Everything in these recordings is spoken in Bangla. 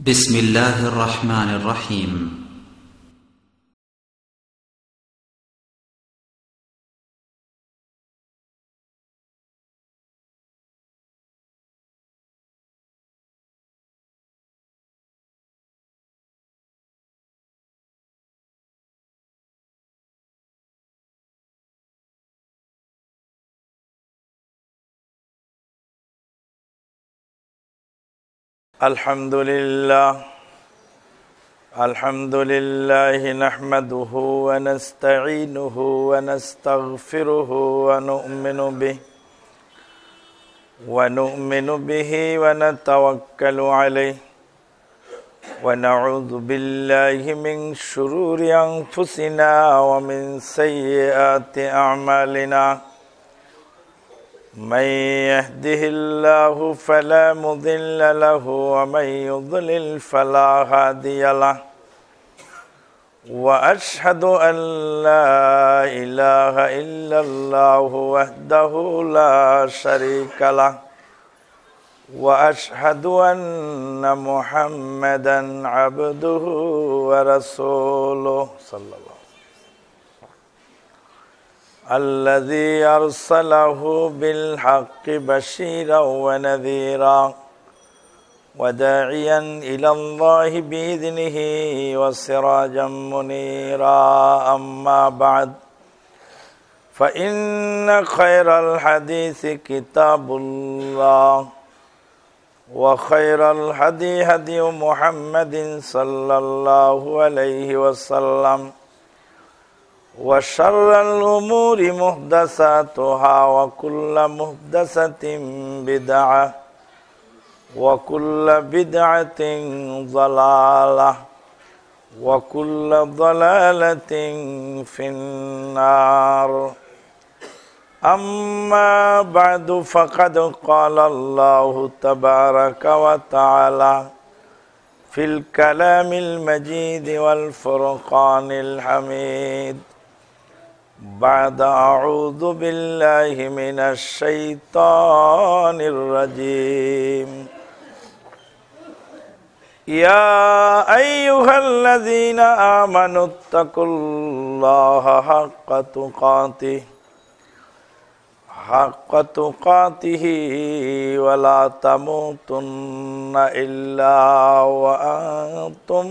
بسم الله الرحمن الرحيم. الحمد لله نحمده ونستعينه ونستغفره ونؤمن به ونتوكل عليه ونعوذ بالله من شرور أنفسنا ومن سيئات أعمالنا من يهده الله فلا مضل له ومن يضلل فلا هادي له وأشهد أن لا إله إلا الله وحده لا شريك له وأشهد أن محمدا عبده ورسوله صلى الله الذي أرسله بالحق بشيرا ونذيرا وداعيا إلى الله بإذنه وسراجا منيرا أما بعد فإن خير الحديث كتاب الله وخير الهدي هدي محمد صلى الله عليه وسلم وشر الأمور محدثاتها وكل محدثة بدعة وكل بدعة ضلالة وكل ضلالة في النار أما بعد فقد قال الله تبارك وتعالى في الكلام المجيد والفرقان الحميد بعد أعوذ بالله من الشيطان الرجيم يا أيها الذين آمنوا اتقوا الله حق تقاته ولا تموتن إلا وأنتم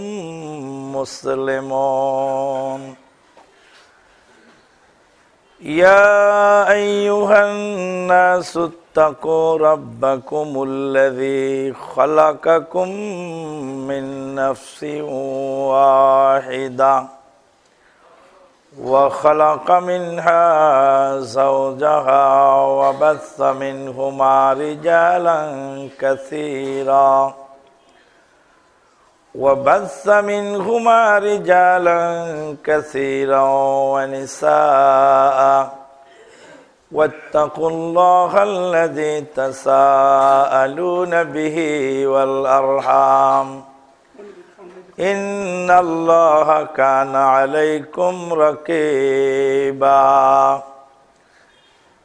مسلمون يا أيها الناس اتقوا ربكم الذي خلقكم من نفس واحدة وخلق منها زوجها وبث منهما رجالا كثيرا ونساء واتقوا الله الذي تساءلون به والأرحام إن الله كان عليكم رقيبا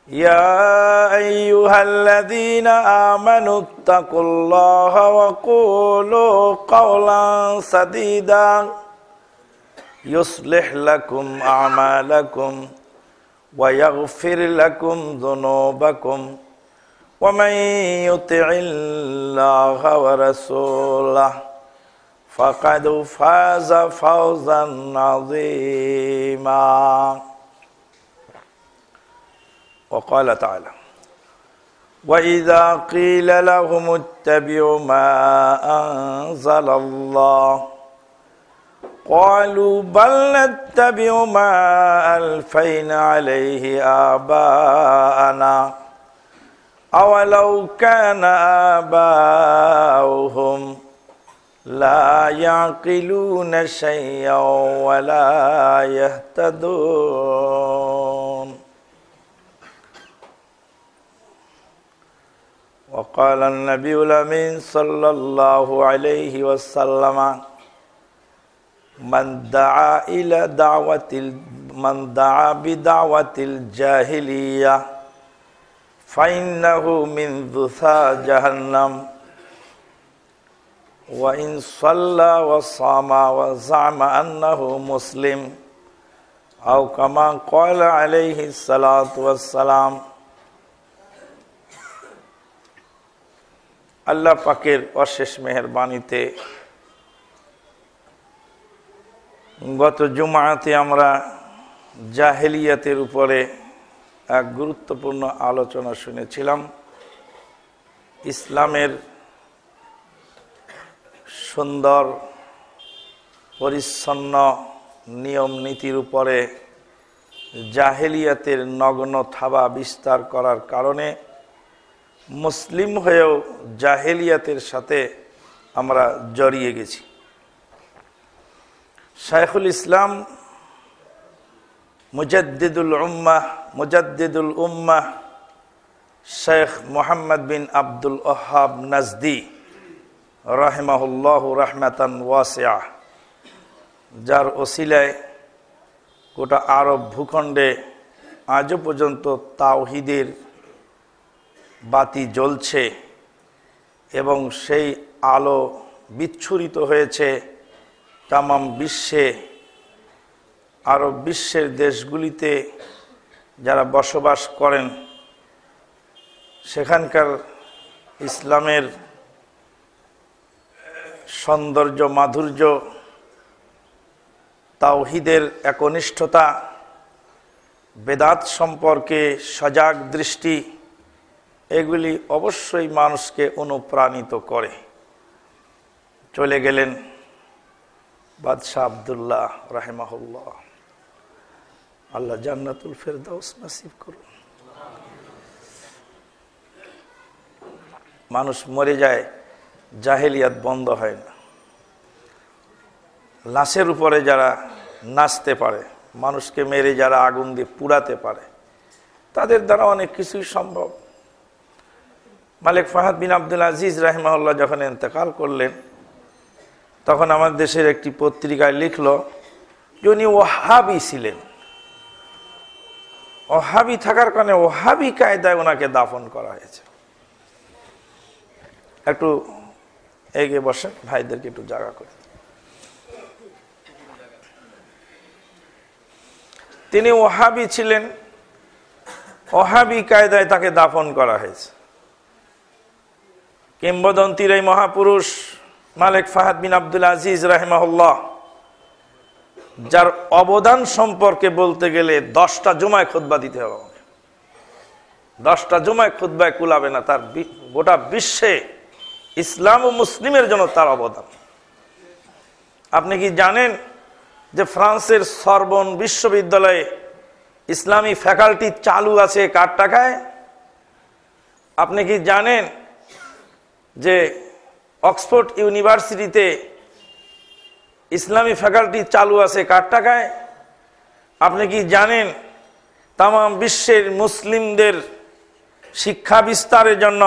يا أيها الذين آمنوا اتقوا الله وقولوا قولا سديدا يصلح لكم أعمالكم ويغفر لكم ذنوبكم ومن يطع الله ورسوله فقد فاز فوزا عظيما وقال تعالى وإذا قيل لهم اتبعوا ما أنزل الله قالوا بل نتبع ما ألفينا عليه آباءنا أولو كان آباؤهم لا يعقلون شيئا ولا يهتدون وقال النبي الأمين صلى الله عليه وسلم من دعا بدعوة الجاهلية فإنه من ذثى جهنم وإن صلى وصام وزعم أنه مسلم أو كما قال عليه الصلاة والسلام। আল্লাহ পাকের অশেষ মেহেরবানিতে গত জুমাতে আমরা জাহেলিয়াতের উপরে এক গুরুত্বপূর্ণ আলোচনা শুনেছিলাম। ইসলামের সুন্দর পরিচ্ছন্ন নিয়ম নীতির উপরে জাহেলিয়াতের নগ্ন থাবা বিস্তার করার কারণে মুসলিম হয়েও জাহেলিয়াতের সাথে আমরা জড়িয়ে গেছি। শাইখুল ইসলাম মুজাদ্দিদুল উম্মাহ শেখ মোহাম্মদ বিন আব্দুল ওহাব নাজদি রাহিমাহুল্লাহু রাহমাতান ওয়াসিআ, যার ওসিলায় গোটা আরব ভূখণ্ডে আজও পর্যন্ত তাওহীদের বাতি জ্বলছে এবং সেই আলো বিচ্ছুরিত হয়েছে তামাম বিশ্বে। আরব বিশ্বের দেশগুলিতে যারা বসবাস করেন সেখানকার ইসলামের সৌন্দর্য, মাধুর্য, তাওহীদের একনিষ্ঠতা, বেদাত সম্পর্কে সজাগ দৃষ্টি, এগুলি অবশ্যই মানুষকে অনুপ্রাণিত করে। চলে গেলেন বাদশাহ আব্দুল্লাহ রাহিমাহুল্লাহ, আল্লাহ জান্নাতুল ফেরদাউস নসিব করুন। মানুষ মরে যায়, জাহেলিয়াত বন্ধ হয় না। লাশের উপরে যারা নাচতে পারে, মানুষকে মেরে যারা আগুন দিয়ে পুড়াতে পারে, তাদের দ্বারা অনেক কিছুই সম্ভব। মালিক ফাহাদ বিন আব্দুল আজিজ রাহিমাহুল্লাহ যখন ইন্তেকাল করলেন, তখন আমার দেশের একটি পত্রিকায় লিখলো যে উনি ওহাবি ছিলেন। ওহাবি থাকার কারণে ওহাবি কায়দায় ওনাকে দাফন করা হয়েছে। একটু এগিয়ে বসেন, ভাইদেরকে একটু জায়গা করে। তিনি ওহাবি ছিলেন, ওহাবি কায়দায় তাকে দাফন করা হয়েছে। কিংবদন্তির এই মহাপুরুষ মালিক ফাহাদ বিন আব্দুল আজিজ রাহিমাহুল্লাহ, যার অবদান সম্পর্কে বলতে গেলে 10টা জুমায় খুতবা দিতে হবে আমাকে। 10টা জুমায় খুতবায় কুলাবে না। তার গোটা বিশ্বে ইসলাম ও মুসলিমের জন্য তার অবদান। আপনি কি জানেন যে ফ্রান্সের সরবন বিশ্ববিদ্যালয়ে ইসলামী ফ্যাকাল্টি চালু আছে কার টাকায়? আপনি কি জানেন যে অক্সফোর্ড ইউনিভার্সিটিতে ইসলামী ফ্যাকাল্টি চালু আছে কার টাকায়? আপনি কি জানেন তামাম বিশ্বের মুসলিমদের শিক্ষা বিস্তারের জন্য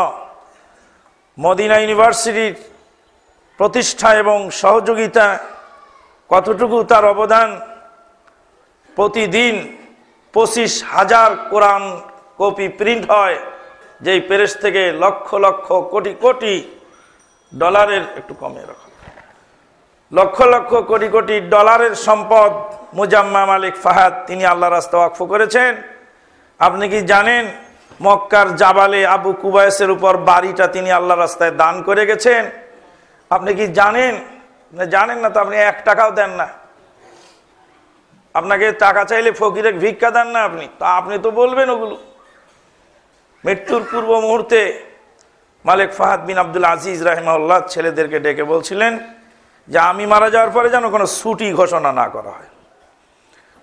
মদিনা ইউনিভার্সিটির প্রতিষ্ঠা এবং সহযোগিতা কতটুকু তার অবদান? প্রতিদিন 25,000 কোরআন কপি প্রিন্ট হয়, যেই প্রেস থেকে লক্ষ লক্ষ কোটি কোটি ডলারের, একটু কমে রাখো, লক্ষ লক্ষ কোটি কোটি ডলারের সম্পদ মুজাম্মা মালিক ফাহাদ তিনি আল্লাহ রাস্তায় ওয়াকফ করেছেন। আপনি কি জানেন মক্কার জাবালে আবু কুবাইসের উপর বাড়িটা তিনি আল্লাহ রাস্তায় দান করে গেছেন? আপনি কি জানেন? জানেন না তো, আপনি 1 টাকাও দেন না। আপনাকে টাকা চাইলে ফকিরে ভিক্ষা দেন না আপনি, তা আপনি তো বলবেন ওগুলো। মৃত্যুর পূর্ব মুহূর্তে মালিক ফাহাদ বিন আব্দুল আজিজ রাহিমাহুল্লাহ ছেলেদেরকে ডেকে বলছিলেন যে আমি মারা যাওয়ার পরে যেন কোনো ছুটি ঘোষণা না করা হয়,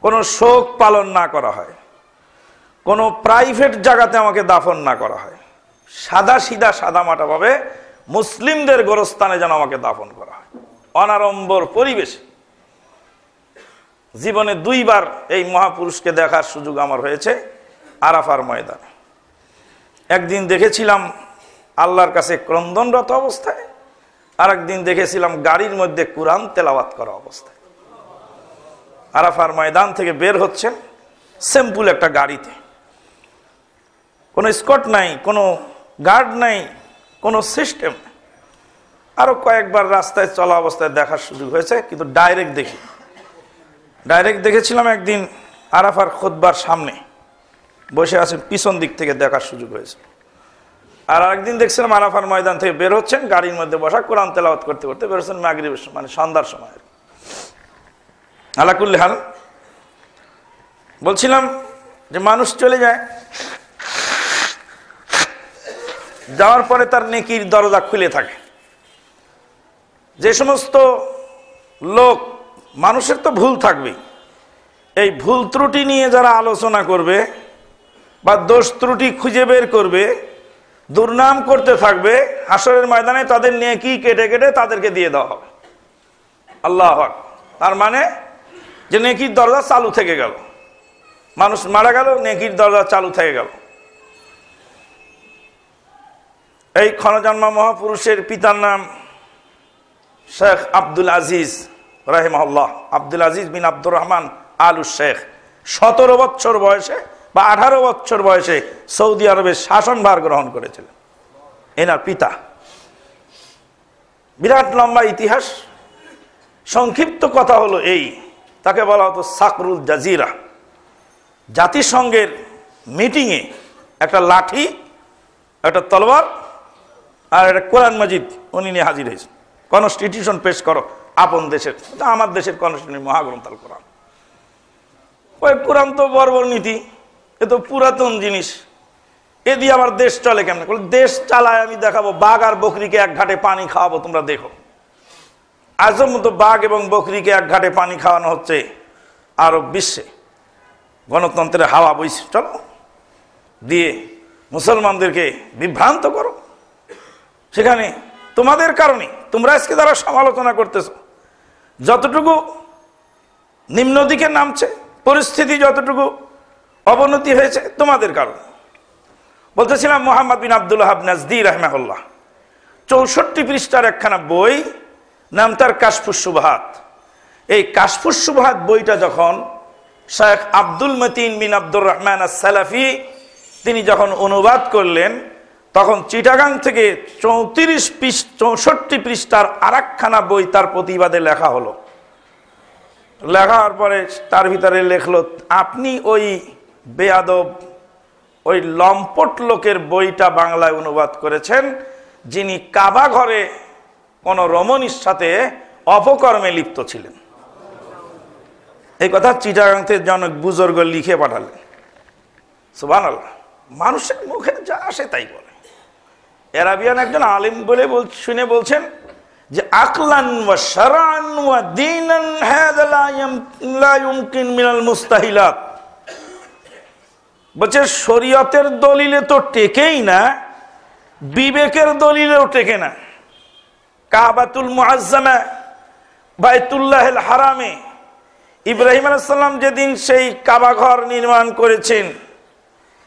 কোনো শোক পালন না করা হয়, কোনো প্রাইভেট জায়গাতে আমাকে দাফন না করা হয়, সাদা সিধা সাদা মাটা ভাবে মুসলিমদের গোরস্থানে যেন আমাকে দাফন করা হয়, অনাড়ম্বর পরিবেশে। জীবনে 2 বার এই মহাপুরুষকে দেখার সুযোগ আমার হয়েছে আরাফার ময়দানে। একদিন দেখেছিলাম আল্লাহর কাছে ক্রন্দনরত অবস্থায়, আর একদিন দেখেছিলাম গাড়ির মধ্যে কুরআন তেলাওয়াত করা অবস্থায়। আরাফার ময়দান থেকে বের হচ্ছেন সিম্পল একটা গাড়িতে, কোনো স্কট নাই, কোনো গার্ড নাই, কোনো সিস্টেম। আরো কয়েকবার রাস্তায় চলা অবস্থায় দেখার সুযোগ হয়েছে, কিন্তু ডাইরেক্ট দেখেছিলাম একদিন আরাফার খুতবার সামনে বসে আছেন, পিছন দিক থেকে দেখার সুযোগ হয়েছে। আর আরেকদিন দেখছিলাম আরাফার ময়দান থেকে বের হচ্ছেন, গাড়ির মধ্যে বসা কোরআন তেলাওয়াত করতে করতে বের হচ্ছেন মাগরিবের মানে সন্ধ্যার সময়। আলাকুল্লি হাল বলছিলাম যে মানুষ চলে যায়, যাওয়ার পরে তার নেকির দরজা খুলে থাকে। যে সমস্ত লোক, মানুষের তো ভুল থাকবেই, এই ভুল ত্রুটি নিয়ে যারা আলোচনা করবে বা দোষ ত্রুটি খুঁজে বের করবে, দুর্নাম করতে থাকবে, হাসরের ময়দানে তাদের নেকি কেটে কেটে তাদেরকে দিয়ে দেওয়া হবে। আল্লাহু আকবার। তার মানে যে নেকির দরজা চালু থেকে গেল, মানুষ মারা গেল, নেকির দরজা চালু থেকে গেল। এই ক্ষণজন্মা মহাপুরুষের পিতার নাম শেখ আব্দুল আজিজ রাহিমাহুল্লাহ, আব্দুল আজিজ বিন আব্দুর রহমান আলু শেখ। 17 বছর বয়সে বা 18 বছর বয়সে সৌদি আরবের শাসনভার গ্রহণ করেছিলেন এনার পিতা। বিরাট লম্বা ইতিহাস। সংক্ষিপ্ত কথা হলো এই, তাকে বলা হতো সাকরুল জাজিরা। জাতিসংঘের মিটিংয়ে একটা লাঠি, একটা তলোয়ার আর একটা কোরআন মাজিদ উনি নিয়ে হাজির হয়েছে। কনস্টিটিউশন পেশ করো আপন দেশের, আমার দেশের কনস্টিটিউশন মহাগ্রন্থ আল কোরআন। ওই কোরআন তো বর্বর নীতি, এ তো পুরাতন জিনিস, এ দিয়ে আমার দেশ চলে কেমন? দেশ চালায় আমি দেখাবো, বাঘ আর বকরিকে এক ঘাটে পানি খাওয়াবো, তোমরা দেখো। আজও মতো বাঘ এবং বকরিকে এক ঘাটে পানি খাওয়ানো হচ্ছে আরব বিশ্বে। গণতন্ত্রের হাওয়া বইছে, চলো দিয়ে মুসলমানদেরকে বিভ্রান্ত করো। সেখানে তোমাদের কারণে, তোমরা আজকে যারা সমালোচনা করতেছো, যতটুকু নিম্ন দিকে নামছে পরিস্থিতি, যতটুকু অবনতি হয়েছে তোমাদের কারণে। বলতেছিলাম মোহাম্মদ বিন আব্দুল ওয়াহাব নাজদি রাহিমাহুল্লাহ 64 পৃষ্ঠার একখানা বই, নাম তার কাশফুস শুবহাত। এই কাশফুস শুবহাত বইটা যখন শেখ আব্দুল মতিন বিন আব্দুর রহমান আস-সালাফি তিনি যখন অনুবাদ করলেন, তখন চিটাগাং থেকে 64 পৃষ্ঠার আরেকখানা বই তার প্রতিবাদে লেখা হলো। লেখার পরে তার ভিতরে লেখলো, আপনি ওই বেয়াদব, ওই লম্পট লোকের বইটা বাংলায় অনুবাদ করেছেন, যিনি কাবা ঘরে কোন রমণীর সাথে অপকর্মে লিপ্ত ছিলেন। এই কথা চিটাগাং থেকে জনক বুজুর্গ লিখে পাঠালেন। সুবহানাল্লাহ। মানুষের মুখে যা আসে তাই বলে। আরাবিয়ান একজন আলিম বলে শুনে বলছেন যে আকলান ওয়া শারআন ওয়া দীনান হাযা লা ইউমকিন মিনাল মুস্তাহিলাত। বলছে শরীয়তের দলিলে তো টেকেই না, বিবেকের দলিলেও টেকে না। কাবাতুল মুআজ্জামা, বাইতুল্লাহিল হারামে ইব্রাহিম আলাইহিস সালাম যেদিন সেই কাবা ঘর নির্মাণ করেছেন,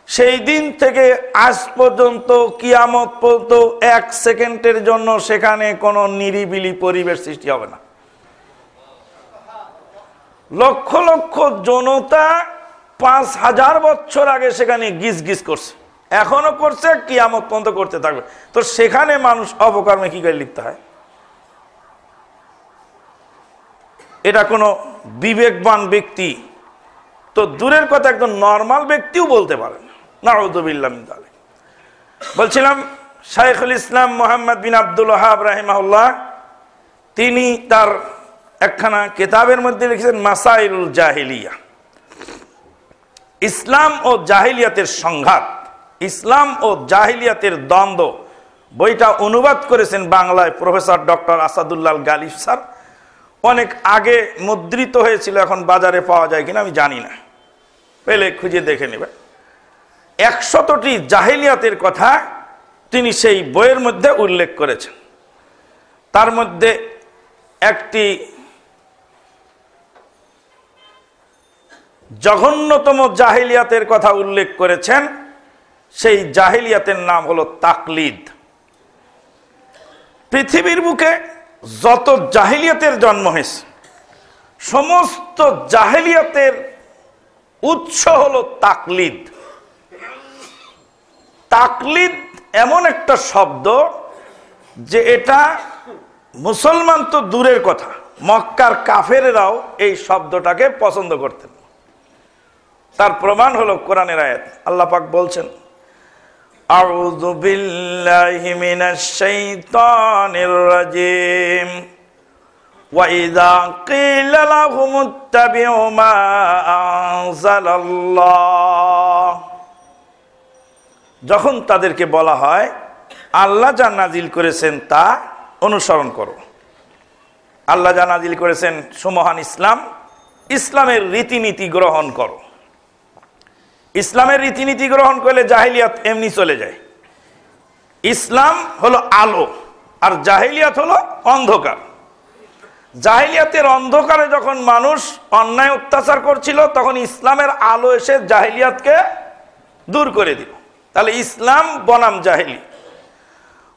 সেই দিন থেকে আজ পর্যন্ত কিয়ামত পর্যন্ত 1 সেকেন্ডের জন্য সেখানে কোনো নিরিবিলি পরিবেশ সৃষ্টি হবে না। লক্ষ লক্ষ জনতা 5000 বছর আগে সেখানে গিজ গিজ করছে, এখনো করছে, কিয়ামত পর্যন্ত করতে থাকবে। তো সেখানে মানুষ অপকর্মে কি করে লিপ্ত হয়? এটা কোনো বিবেকবান ব্যক্তি তো দূরের কথা, একদম নর্মাল ব্যক্তিও বলতে পারে না। নাউযুবিল্লাহ মিন যালিক। বলছিলাম শাইখুল ইসলাম মুহাম্মদ বিন আব্দুল ওয়াহাব রাহিমাহুল্লাহ, তিনি তার একখানা কিতাবের মধ্যে লিখেছেন মাসাইলুল জাহিলিয়া, ইসলাম ও জাহিলিয়াতের সংঘাত, ইসলাম ও জাহিলিয়াতের দ্বন্দ্ব। বইটা অনুবাদ করেছেন বাংলায় professor doctor Asadullah Ghalib sir. অনেক আগে মুদ্রিত হয়েছিল, এখন বাজারে পাওয়া যায় কিনা আমি জানি না, পেলে খুঁজে দেখে নেবে। 100টি জাহিলিয়াতের কথা তিনি সেই বইয়ের মধ্যে উল্লেখ করেছেন। তার মধ্যে একটি জঘন্যতম জাহিলিয়াতের কথা উল্লেখ করেছেন। সেই জাহিলিয়াতের নাম হলো তাকলিদ। পৃথিবীর বুকে যত জাহিলিয়াতের জন্ম হয়েছে, সমস্ত জাহিলিয়াতের উৎস হলো তাকলিদ। তাকলিদ এমন একটা শব্দ যে এটা মুসলমান তো দূরের কথা, মক্কার কাফেরেরাও এই শব্দটাকে পছন্দ করতেন। তার প্রমাণ হলো কোরআনের আয়াত। আল্লাহ পাক বলছেন, আউযু বিল্লাহি মিনাশ শাইতানির রাজিম ওয়া ইযা ক্বিলা লাহুমুত্তাবিউ মা আনজালাল্লাহ, যখন তাদেরকে বলা হয় আল্লাহ যা নাজিল করেছেন তা অনুসরণ করো। আল্লাহ যা নাজিল করেছেন সুমহান ইসলাম, ইসলামের রীতিনীতি গ্রহণ করো। ইসলামের রীতিনীতি গ্রহণ করলে জাহিলিয়াত এমনি চলে যায়। ইসলাম হলো আলো আর জাহিলিয়াত হলো অন্ধকার। জাহিলিয়াতের অন্ধকারে যখন মানুষ অন্যায় অত্যাচার করছিল, তখন ইসলামের আলো এসে জাহিলিয়াতকে দূর করে দিল। তাহলে ইসলাম বনাম জাহিলি।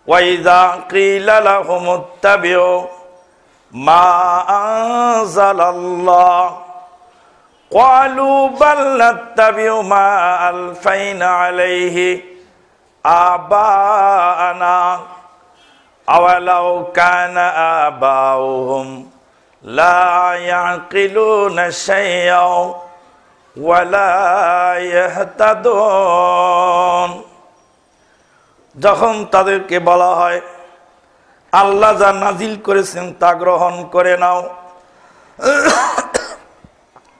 ওয়াইযা ক্বিলা লাহুমুত্তাবিউ মা আনজালাল্লাহ ক্বালু বাল নাত্তাবিউ মা আলফাইনা আলাইহি আবানা আওয়ালাউ কানা আবাউহুম লা ইয়াকিলুনা শাইআন ওয়া লা ইয়াহতাদুন। যখন তাদেরকে বলা হয় আল্লাহ যা নাজিল করেছেন তা গ্রহণ করে নাও,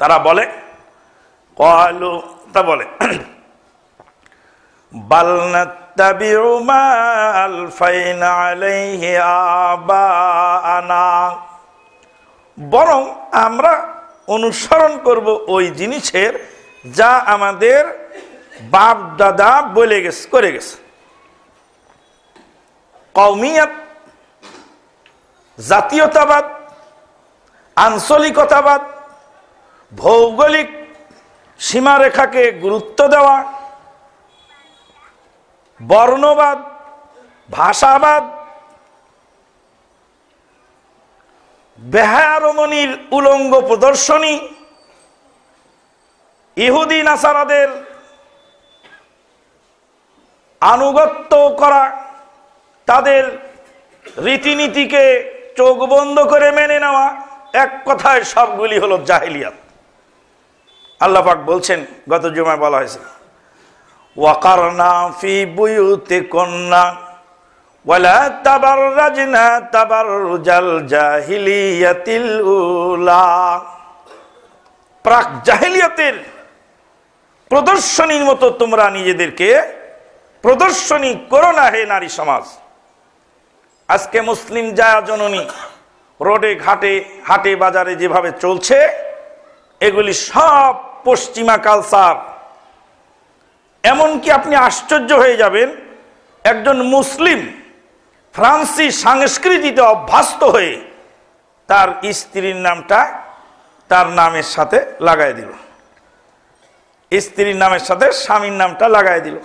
তারা বলে ক্বালু, তা বলে বাল নাত্তাবিউ মা আলফাইনা আলাইহি আবানা, বরং আমরা অনুসরণ করব ওই জিনিসের যা আমাদের বাপ দাদা বলে গেছে, করে গেছে। কওমিয়াত, জাতীয়তাবাদ, আঞ্চলিকতাবাদ, ভৌগোলিক সীমারেখাকে গুরুত্ব দেওয়া, বর্ণবাদ, ভাষাবাদ, বেহায়ারমণির উলঙ্গ প্রদর্শনী, ইহুদি নাসারাদের আনুগত্য করা, তাদের রীতিনীতিকে চোখ বন্ধ করে মেনে নেওয়া, এক কথায় সবগুলি হলো জাহিলিয়াত। আল্লাহ পাক বলছেন, গত জুমায় বলা হয়েছে, ওয়াকারনা ফি বুয়ুতিকুন্না ওয়ালা তাবাররাজনা তাবাররুজাল জাহিলিয়াতিল উলা, প্রাক জাহিলিয়াতের প্রদর্শনীর মতো তোমরা নিজেদেরকে প্রদর্শনী করো না হে নারী সমাজ। আজকে মুসলিম জায়া জননী রোডে ঘাটে হাটে বাজারে যেভাবে চলছে, এগুলি সব পশ্চিমা কালচার। এমনকি আপনি আশ্চর্য হয়ে যাবেন, একজন মুসলিম ফ্রান্সি সংস্কৃতিতে অভ্যস্ত হয়ে তার স্ত্রীর নামটা তার নামের সাথে লাগাই দিল, স্ত্রীর নামের সাথে স্বামীর নামটা লাগাই দিল।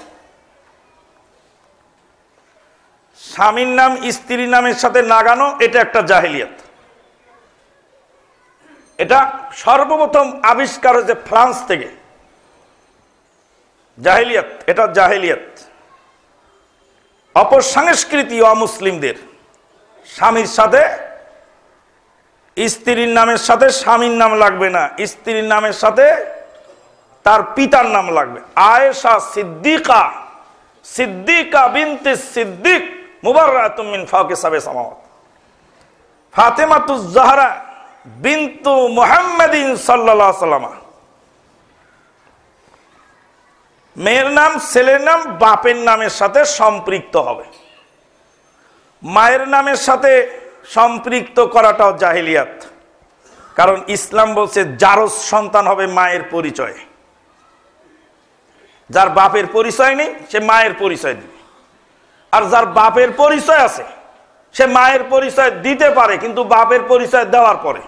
স্বামীর নাম স্ত্রীর নামের সাথে লাগানো, এটা একটা জাহিলিয়াত। এটা সর্বপ্রথম আবিষ্কার হয়েছে ফ্রান্স থেকে। জাহিলিয়াত, এটা জাহিলিয়াত, অপসংস্কৃতি অমুসলিমদের। স্বামীর সাথে স্ত্রীর নামের সাথে স্বামীর নাম লাগবে না, স্ত্রীর নামের সাথে তার পিতার নাম লাগবে। আয়েশা সিদ্দিকা, সিদ্দিকা বিনতে সিদ্দিক মুবাররাতুম মিন ফাওকি সাব'i সামাওয়াত, ফাতেমাতুজ জাহরা বিনতু মুহাম্মাদিন সাল্লাল্লাহু আলাইহি ওয়াসাল্লাম। মেয়ের নাম ছেলের নাম বাপের নামের সাথে সম্পৃক্ত হবে। মায়ের নামের সাথে সম্পৃক্ত করাটাও জাহিলিয়াত, কারণ ইসলাম বলছে জারজ সন্তান হবে মায়ের পরিচয়। যার বাপের পরিচয় নেই সে মায়ের পরিচয় দিবে, আর যার বাপের পরিচয় আছে সে মায়ের পরিচয় দিতে পারে, কিন্তু বাপের পরিচয় দেওয়ার পরে।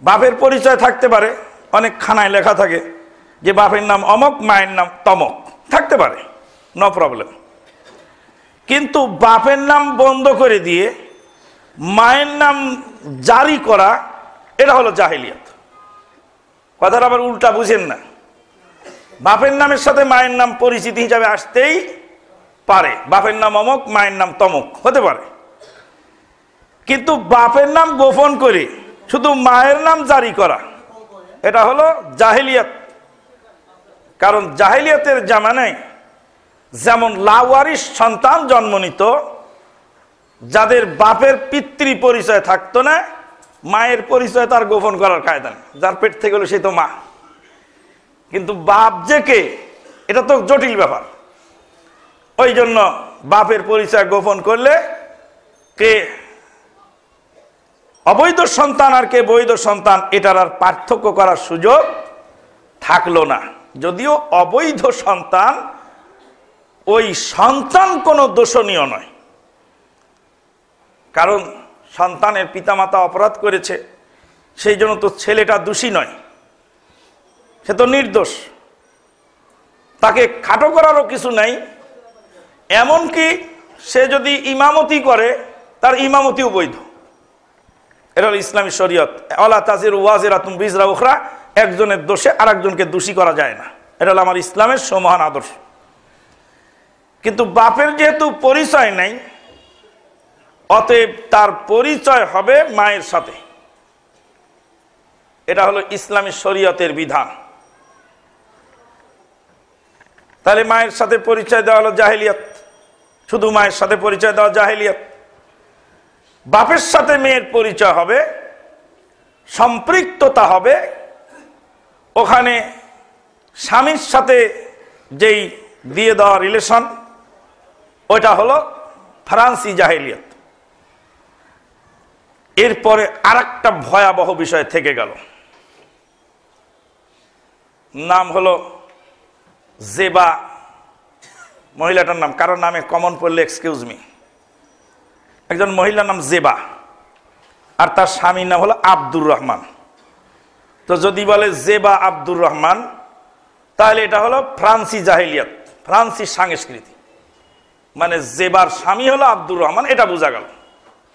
বাপের পরিচয় থাকতে পারে, অনেক খানায় লেখা থাকে যে বাপের নাম অমক, মায়ের নাম তমক, থাকতে পারে, নো প্রবলেম। কিন্তু বাপের নাম বন্ধ করে দিয়ে মায়ের নাম জারি করা, এটা হলো জাহিলিয়াত। কথাটা আবার উল্টা বুঝেন না। বাপের নামের সাথে মায়ের নাম পরিচিতি হিসাবে আসতেই পারে, বাপের নাম অমুক মায়ের নাম তমুক হতে পারে, কিন্তু বাপের নাম গোপন করে শুধু মায়ের নাম জারি করা এটা হলো জাহেলিয়াত। কারণ জাহেলিয়াতের জামানায় যেমন লাওয়ারিস সন্তান জন্ম নিত, যাদের বাপের পিতৃ পরিচয় থাকতো না, মায়ের পরিচয় তার গোপন করার কায়দা নেই, যার পেট থেকে হলো সে তো মা। কিন্তু বাপ যে কে এটা তো জটিল ব্যাপার। ওই জন্য বাপের পরিচয় গোপন করলে কে অবৈধ সন্তান আর কে বৈধ সন্তান এটার আর পার্থক্য করার সুযোগ থাকলো না। যদিও অবৈধ সন্তান, ওই সন্তান কোনো দোষণীয় নয়, কারণ সন্তানের পিতামাতা অপরাধ করেছে, সেই জন্য তো ছেলেটা দোষী নয়, সে তো নির্দোষ, তাকে খাটো করারও কিছু নাই। এমনকি সে যদি ইমামতি করে তার ইমামতিও বৈধ। এটা হলো ইসলামী শরীয়ত। আলা তাজিরু ওয়াজিরাতুন বিজরা উখরা, একজনের দোষে আরেকজনকে দোষী করা যায় না, এটা হলো আমার ইসলামের সমহান আদর্শ। কিন্তু বাপের যেহেতু পরিচয় নাই, অতএব তার পরিচয় হবে মায়ের সাথে, এটা হলো ইসলামী শরীয়তের বিধান। তাহলে মায়ের সাথে পরিচয় দেওয়া হলো জাহেলিয়াত, শুধু মায়ের সাথে পরিচয় দেওয়া জাহেলিয়াত। বাপের সাথে মেয়ের পরিচয় হবে, সম্পৃক্ততা হবে, ওখানে স্বামীর সাথে যেই দিয়ে দেওয়া রিলেশন ওইটা হলো ফরান্সি জাহেলিয়াত। এরপরে আরেকটা ভয়াবহ বিষয় থেকে গেল, নাম হলো জেবা। মহিলাটার নাম, কারোর নামে কমন পড়লে এক্সকিউজ মি, একজন মহিলার নাম জেবা আর তার স্বামীর নাম হলো আব্দুর রহমান। তো যদি বলে জেবা আব্দুর রহমান, তাহলে এটা হলো ফ্রান্সি জাহেলিয়াত, ফ্রান্সি সংস্কৃতি। মানে জেবার স্বামী হলো আব্দুর রহমান, এটা বোঝা গেল,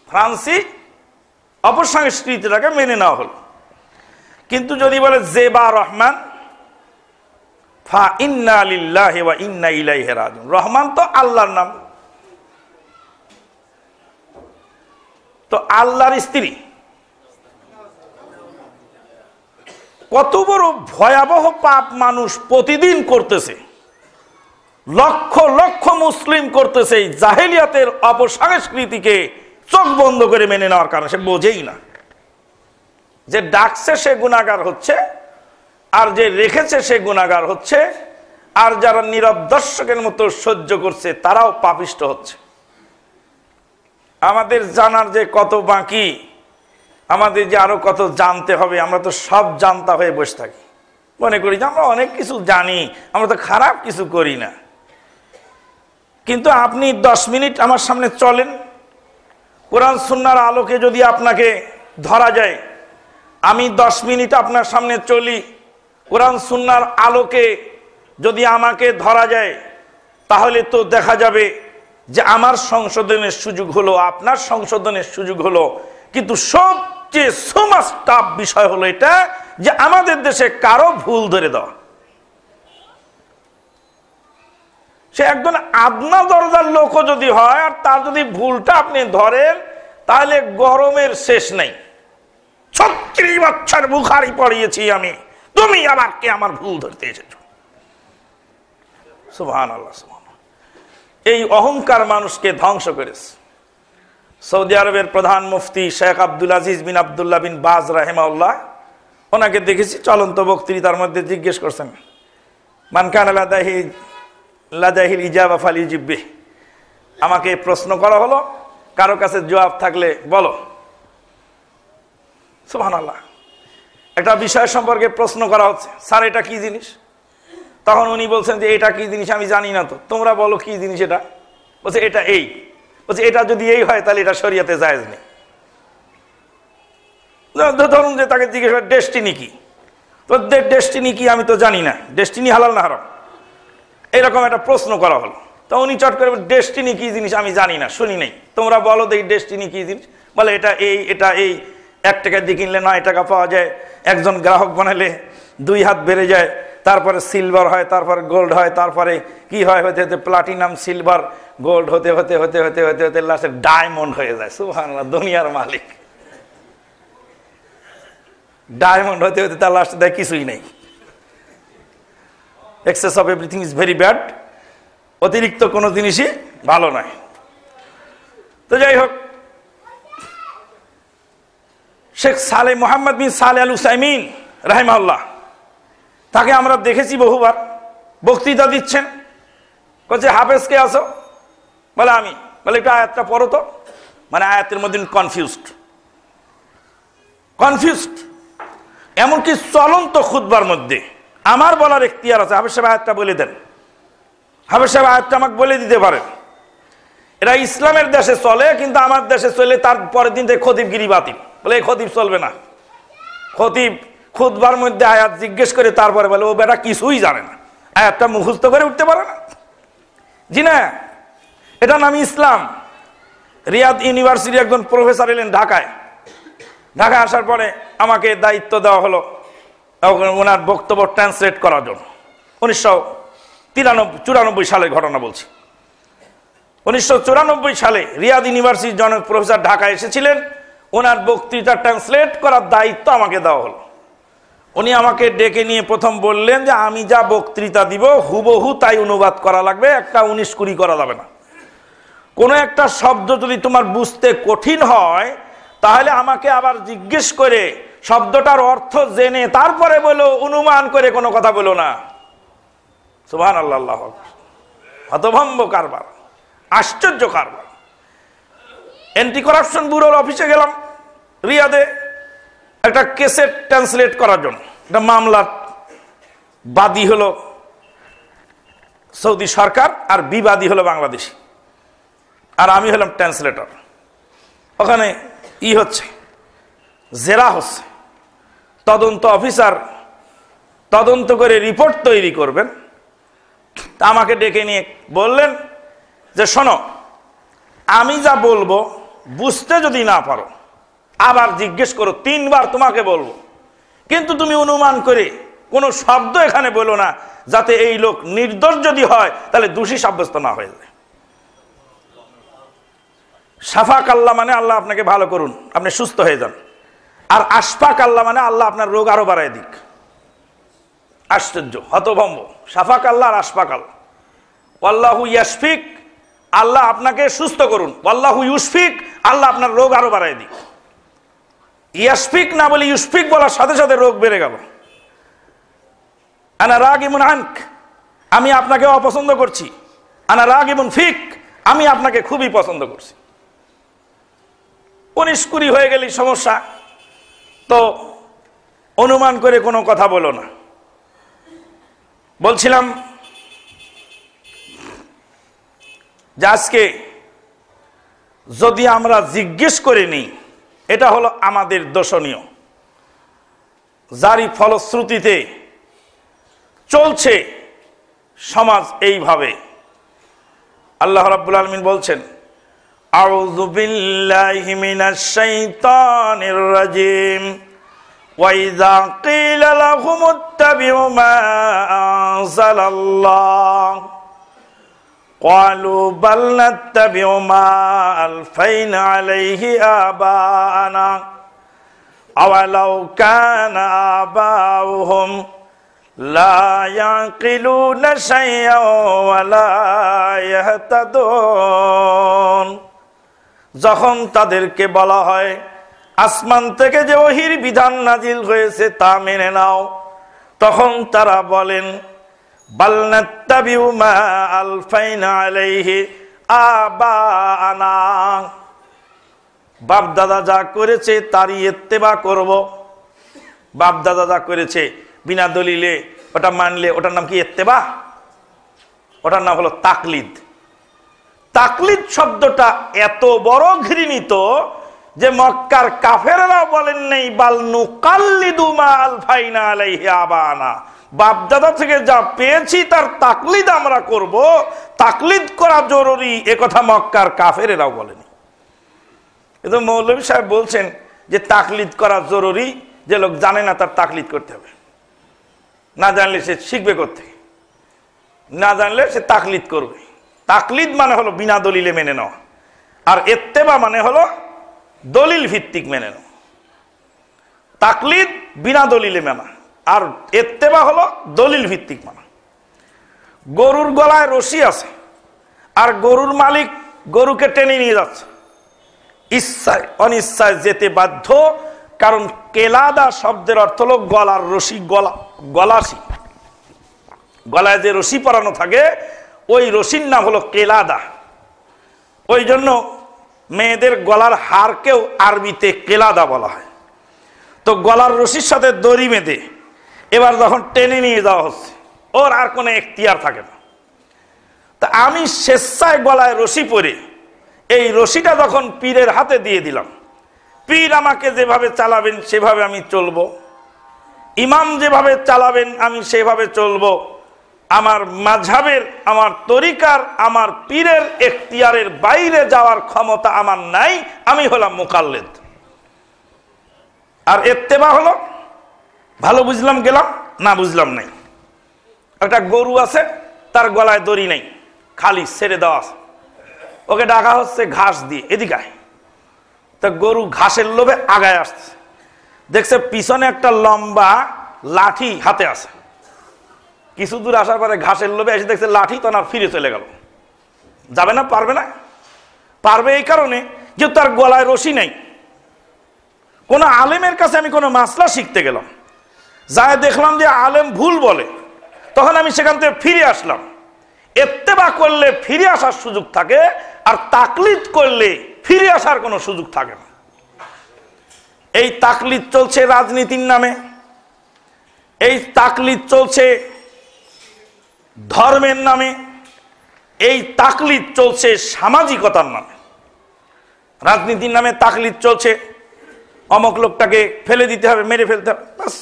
ফ্রান্সি অপসংস্কৃতিটাকে মেনে নেওয়া হলো। কিন্তু যদি বলে জেবা রহমান, ফা ইন্না লিল্লাহি ওয়া ইন্না ইলাইহি রাজিউন, রহমান তো আল্লাহর নাম, তো আল্লাহর স্ত্রী। কত বড় ভয়াবহ পাপ মানুষ প্রতিদিন করতেছে, লক্ষ লক্ষ মুসলিম করতেছে এই জাহেলিয়াতের অপসংস্কৃতিকে চোখ বন্ধ করে মেনে নেওয়ার কারণে। সে বোঝেই না যে ডাকছে সে গুনাহগার হচ্ছে, আর যে রেখেছে সে গুনাহগার হচ্ছে, আর যারা নীরব দর্শকের মতো সহ্য করছে তারাও পাপিষ্ট হচ্ছে। আমাদের জানার যে কত বাকি, আমাদের যে আরো কত জানতে হবে, আমরা তো সব জানতা হয়ে বসে থাকি, মনে করি যে আমরা অনেক কিছু জানি, আমরা তো খারাপ কিছু করি না। কিন্তু আপনি 10 মিনিট আমার সামনে চলেন, কোরআন সুন্নাহর আলোকে যদি আপনাকে ধরা যায়, আমি 10 মিনিট আপনার সামনে চলি, কোরআন সুন্নাহর আলোকে যদি আমাকে ধরা যায়, তাহলে তো দেখা যাবে যে আমার সংশোধনের সুযোগ হলো, আপনার সংশোধনের সুযোগ হলো। কিন্তু সবচেয়ে সমাজ টাফ বিষয় হলো এটা যে আমাদের দেশে কারো ভুল ধরে দেওয়া। সে একজন আদনা দরজার লোকও যদি হয়, আর তার যদি ভুলটা আপনি ধরেন, তাহলে গরমের শেষ নেই। 36 বছর বুখারী পড়িয়েছি আমি, তুমি আবার কে আমার ভুল ধরতে এসেছো? সুবহানাল্লাহ, সুবহানাল্লাহ। এই অহংকার মানুষকে ধ্বংস করেছে। সৌদি আরবের প্রধান মুফতি শেখ আব্দুল আজিজ বিন আব্দুল্লাহ বিন বাজ রাহিমাহুল্লাহ, ওনাকে দেখেছি চলন্ত বক্তৃতার মধ্যে জিজ্ঞেস করছেন, মান কানা লাদাইহিল ইজাবা ফালিউজিব বিহি, আমাকে প্রশ্ন করা হলো, কারো কাছে জবাব থাকলে বলো। সুবহানাল্লাহ। একটা বিষয় সম্পর্কে প্রশ্ন করা হচ্ছে, স্যার এটা কি জিনিস? তখন উনি বলছেন যে এটা কি জিনিস আমি জানি না, তো তোমরা বলো কি জিনিস এটা। বলছে এটা এই, বলছে এটা যদি এই হয় তাহলে এটা শরীয়তে জায়েজ নেই। ধরুন যে তাকে জিজ্ঞেস করে ডেস্টিনি কি, তো ডেস্টিনি কি আমি তো জানি না, ডেস্টিনি হালাল না হারাম, এরকম একটা প্রশ্ন করা হলো। তো উনি চট করে ডেস্টিনি কি জিনিস আমি জানি না, শুনি নেই, তোমরা বলো দেখি ডেস্টিনি কি জিনিস। বলে এটা এই, এটা এই, 1 টাকা দিয়ে কিনলে 9 টাকা পাওয়া যায়, একজন গ্রাহক বানালে 2 হাত বেড়ে যায়, তারপরে সিলভার হয়, তারপরে গোল্ড হয়, তারপরে কি হয়, হতে হতে প্লাটিনাম, সিলভার, গোল্ড হতে হতে হতে হতে হতে হতে লাস্টে ডায়মন্ড হয়ে যায়। সুবহানাল্লাহ, দুনিয়ার মালিক। ডায়মন্ড হতে হতে তার লাস্টে দেয় কিছুই নেই। Access of everything is very bad. অতিরিক্ত কোনো জিনিসই ভালো নয়। তো যাই হোক, শেখ সালেহ মোহাম্মদ বিন সালেহ আল উসাইমিন রাহিমাহুল্লাহ, তাকে আমরা দেখেছি বহুবার বক্তৃতা দিচ্ছেন। বলছে হাফেজ কে আসো? বলে আমি। বলে একটু আয়াতটা পড়ো তো। মানে আয়াতের মধ্যে কনফিউজড। এমনকি চলন্ত খুতবার মধ্যে আমার বলার এখতিয়ার আছে, হাফেজ সাহেব আয়াতটা বলে দেন। হাফেজ সাহেব আয়াতটা আমাকে বলে দিতে পারেন। এরা ইসলামের দেশে চলে, কিন্তু আমার দেশে চলে তার পরের দিন থেকে খতিবগিরি বাতিল। বলে এই খতিব চলবে না। খতিব খুতবার মধ্যে আয়াত জিজ্ঞেস করে তারপরে বলে ও বেটা কিছুই জানে না, আয়াতটা মুখস্থ করে উঠতে পারে না। জি না, এটা নাম ইসলাম। রিয়াদ ইউনিভার্সিটির একজন প্রফেসর এলেন ঢাকায়। ঢাকায় আসার পরে আমাকে দায়িত্ব দেওয়া হলো ওনার বক্তব্য ট্রান্সলেট করার জন্য। 1994 সালের ঘটনা বলছি। 1994 সালে রিয়াদ ইউনিভার্সিটির জনক প্রফেসর ঢাকায় এসেছিলেন। ওনার বক্তৃতা ট্রান্সলেট করার দায়িত্ব আমাকে দেওয়া হলো। উনি আমাকে ডেকে নিয়ে প্রথম বললেন যে আমি যা বক্তৃতা দিব হুবহু তাই অনুবাদ করা লাগবে, একটা 19-20 করা যাবে না। কোনো একটা শব্দ যদি তোমার বুঝতে কঠিন হয় তাহলে আমাকে আবার জিজ্ঞেস করে শব্দটার অর্থ জেনে তারপরে বলো, অনুমান করে কোনো কথা বলো না। সুবহানাল্লাহ, হতভম্ব কারবার, আশ্চর্য কারবার। অ্যান্টি করাপশন ব্যুরোর অফিসে গেলাম রিয়াদে একটা কেসেট ট্রান্সলেট করার জন্য। একটা মামলার বাদী হলো সৌদি সরকার আর বিবাদী হলো বাংলাদেশি, আর আমি হলাম ট্রান্সলেটর। ওখানে হচ্ছে জেরা হচ্ছে, তদন্ত অফিসার তদন্ত করে রিপোর্ট তৈরি করবেন। তা আমাকে ডেকে নিয়ে বললেন যে শোনো, আমি যা বলবো বুঝতে যদি না পারো আবার জিজ্ঞেস করো, 3 বার তোমাকে বলবো, কিন্তু তুমি অনুমান করে কোনো শব্দ এখানে বলো না, যাতে এই লোক নির্দোষ যদি হয় তাহলে দোষী সাব্যস্ত না হয়ে যায়। শাফাক আল্লাহ মানে আল্লাহ আপনাকে ভালো করুন, আপনি সুস্থ হয়ে যান। আর আশফাক আল্লাহ মানে আল্লাহ আপনার রোগ আরো বাড়ায় দিক। আশ্চর্য, হতভম্ব। শাফাক আল্লাহ আর আশফাক আল্লাহ। আল্লাহু ইয়াশফিক, আল্লাহ আপনাকে সুস্থ করুন। আল্লাহু ইউশফিক, আল্লাহ আপনার রোগ আরো বাড়ায় দিক। ইয়াশফিক না বলে ইউশফিক বলার সাথে সাথে রোগ বেড়ে গেল। আনা রাগিমুন আনক, আমি আপনাকে অপছন্দ করছি। আনা রাগিমুন ফিক, আমি আপনাকে খুবই পছন্দ করছি। 19-20 হয়ে গেলেই সমস্যা। তো অনুমান করে কোনো কথা বলো না। বলছিলাম যে আজকে যদি আমরা জিজ্ঞেস করে নিই, এটা হলো আমাদের দোষণীয়, যারই ফলশ্রুতিতে চলছে সমাজ এইভাবে। আল্লাহ রাব্বুল আলামিন বলছেন, আউযু বিল্লাহি মিনাশ শাইতানির রাজিম, ওয়া ইযা ক্বিলা লাহুমুত্তাবিউ মা আনজালাল্লাহ ক্বালু বাল নাত্তাবিউ মা আলফাইনা আলাইহি আবানা আওয়ালাউ কানা আবাউহুম লা ইয়াকিলুনা শাইআন ওয়া লা ইয়াহতাদুন। যখন তাদেরকে বলা হয় আসমান থেকে যে ওহীর বিধান নাজিল হয়েছে তা মেনে নাও, তখন তারা বলেন বাল নাত্তাবিউ মা আলফাইনা আলাইহি আবানা, বাপ দাদা যা করেছে তারই ইত্তেবা করব। বাপ দাদা যা করেছে বিনা দলিলে ওটা মানলে ওটার নাম কি ইত্তেবা? ওটার নাম হলো তাকলিদ। তাকলিদ শব্দটা এত বড় ঘৃণিত যে মক্কার কাফেররাও বলেন নাই বাল নুকাল্লিদু মা আলফাইনা আলাইহি আবানা, বাপ দাদা থেকে যা পেয়েছি তার তাকলিদ আমরা করব। তাকলিদ করা জরুরি, এ কথা মক্কার কাফেররাও বলেনি। কিন্তু মৌলভী সাহেব বলছেন যে তাকলিদ করা জরুরি, যে লোক জানে না তার তাকলিদ করতে হবে। না জানলে সে শিখবে কোত্থেকে? না জানলে সে তাকলিদ করবে। তাকলিদ মানে হলো বিনা দলিলে মেনে নেওয়া, আর ইত্তেবা মানে হলো দলিল ভিত্তিক মেনে নেওয়া। তাকলিদ বিনা দলিলে মানা, আর ইত্তেবা হলো দলিল ভিত্তিক মানা। গরুর গলায় রশি আছে, আর গরুর মালিক গরুকে টেনে নিয়ে যাচ্ছে, ইচ্ছায় অনিচ্ছায় যেতে বাধ্য, কারণ কেলাদা শব্দের অর্থ হলো গলার রশি, গলাশি, গলায় যে রশি পরানো থাকে ওই রশির নাম হলো কেলাদা। ওই জন্য মেয়েদের গলার হারকেও আরবিতে কেলাদা বলা হয়। তো গলার রশির সাথে দড়ি বেঁধে এবার যখন টেনে নিয়ে যাওয়া হচ্ছে, ওর আর কোনো এখতিয়ার থাকে না। তা আমি স্বেচ্ছায় গলায় রশি পরে এই রশিটা যখন পীরের হাতে দিয়ে দিলাম, পীর আমাকে যেভাবে চালাবেন সেভাবে আমি চলবো, ইমাম যেভাবে চালাবেন আমি সেভাবে চলবো। আমার মাযহাবের, আমার তরিকার, আমার পীরের এখতিয়ারের বাইরে যাওয়ার ক্ষমতা আমার নাই, আমি হলাম মুকাল্লিদ। আর ইত্তেবা হলো ভালো বুঝলাম গেলাম, না বুঝলাম নাই। একটা গরু আছে, তার গলায় দড়ি নেই, খালি ছেড়ে দেওয়া আছে, ওকে ডাকা হচ্ছে ঘাস দিয়ে, এদিকে আয়। তা গরু ঘাসের লোভে আগায় আসছে, দেখছে পিছনে একটা লম্বা লাঠি হাতে আছে। কিছু দূর আসার পরে ঘাসের লোভে এসে দেখছে লাঠি, তো না ফিরে চলে গেল। যাবে না? পারবে না? পারবে এই কারণে যে তার গলায় রশি নেই। কোন আলেমের কাছে আমি কোনো মাসলা শিখতে গেলাম, যায় দেখলাম যে আলেম ভুল বলে, তখন আমি সেখান থেকে ফিরে আসলাম। ইত্তেবা করলে ফিরে আসার সুযোগ থাকে, আর তাকলিদ করলে ফিরে আসার কোনো সুযোগ থাকে না। এই তাকলিদ চলছে রাজনীতির নামে, এই তাকলিদ চলছে ধর্মের নামে, এই তাকলিদ চলছে সামাজিকতার নামে। রাজনীতির নামে তাকলিদ চলছে, অমুক লোকটাকে ফেলে দিতে হবে, মেরে ফেলতে হবে, বাস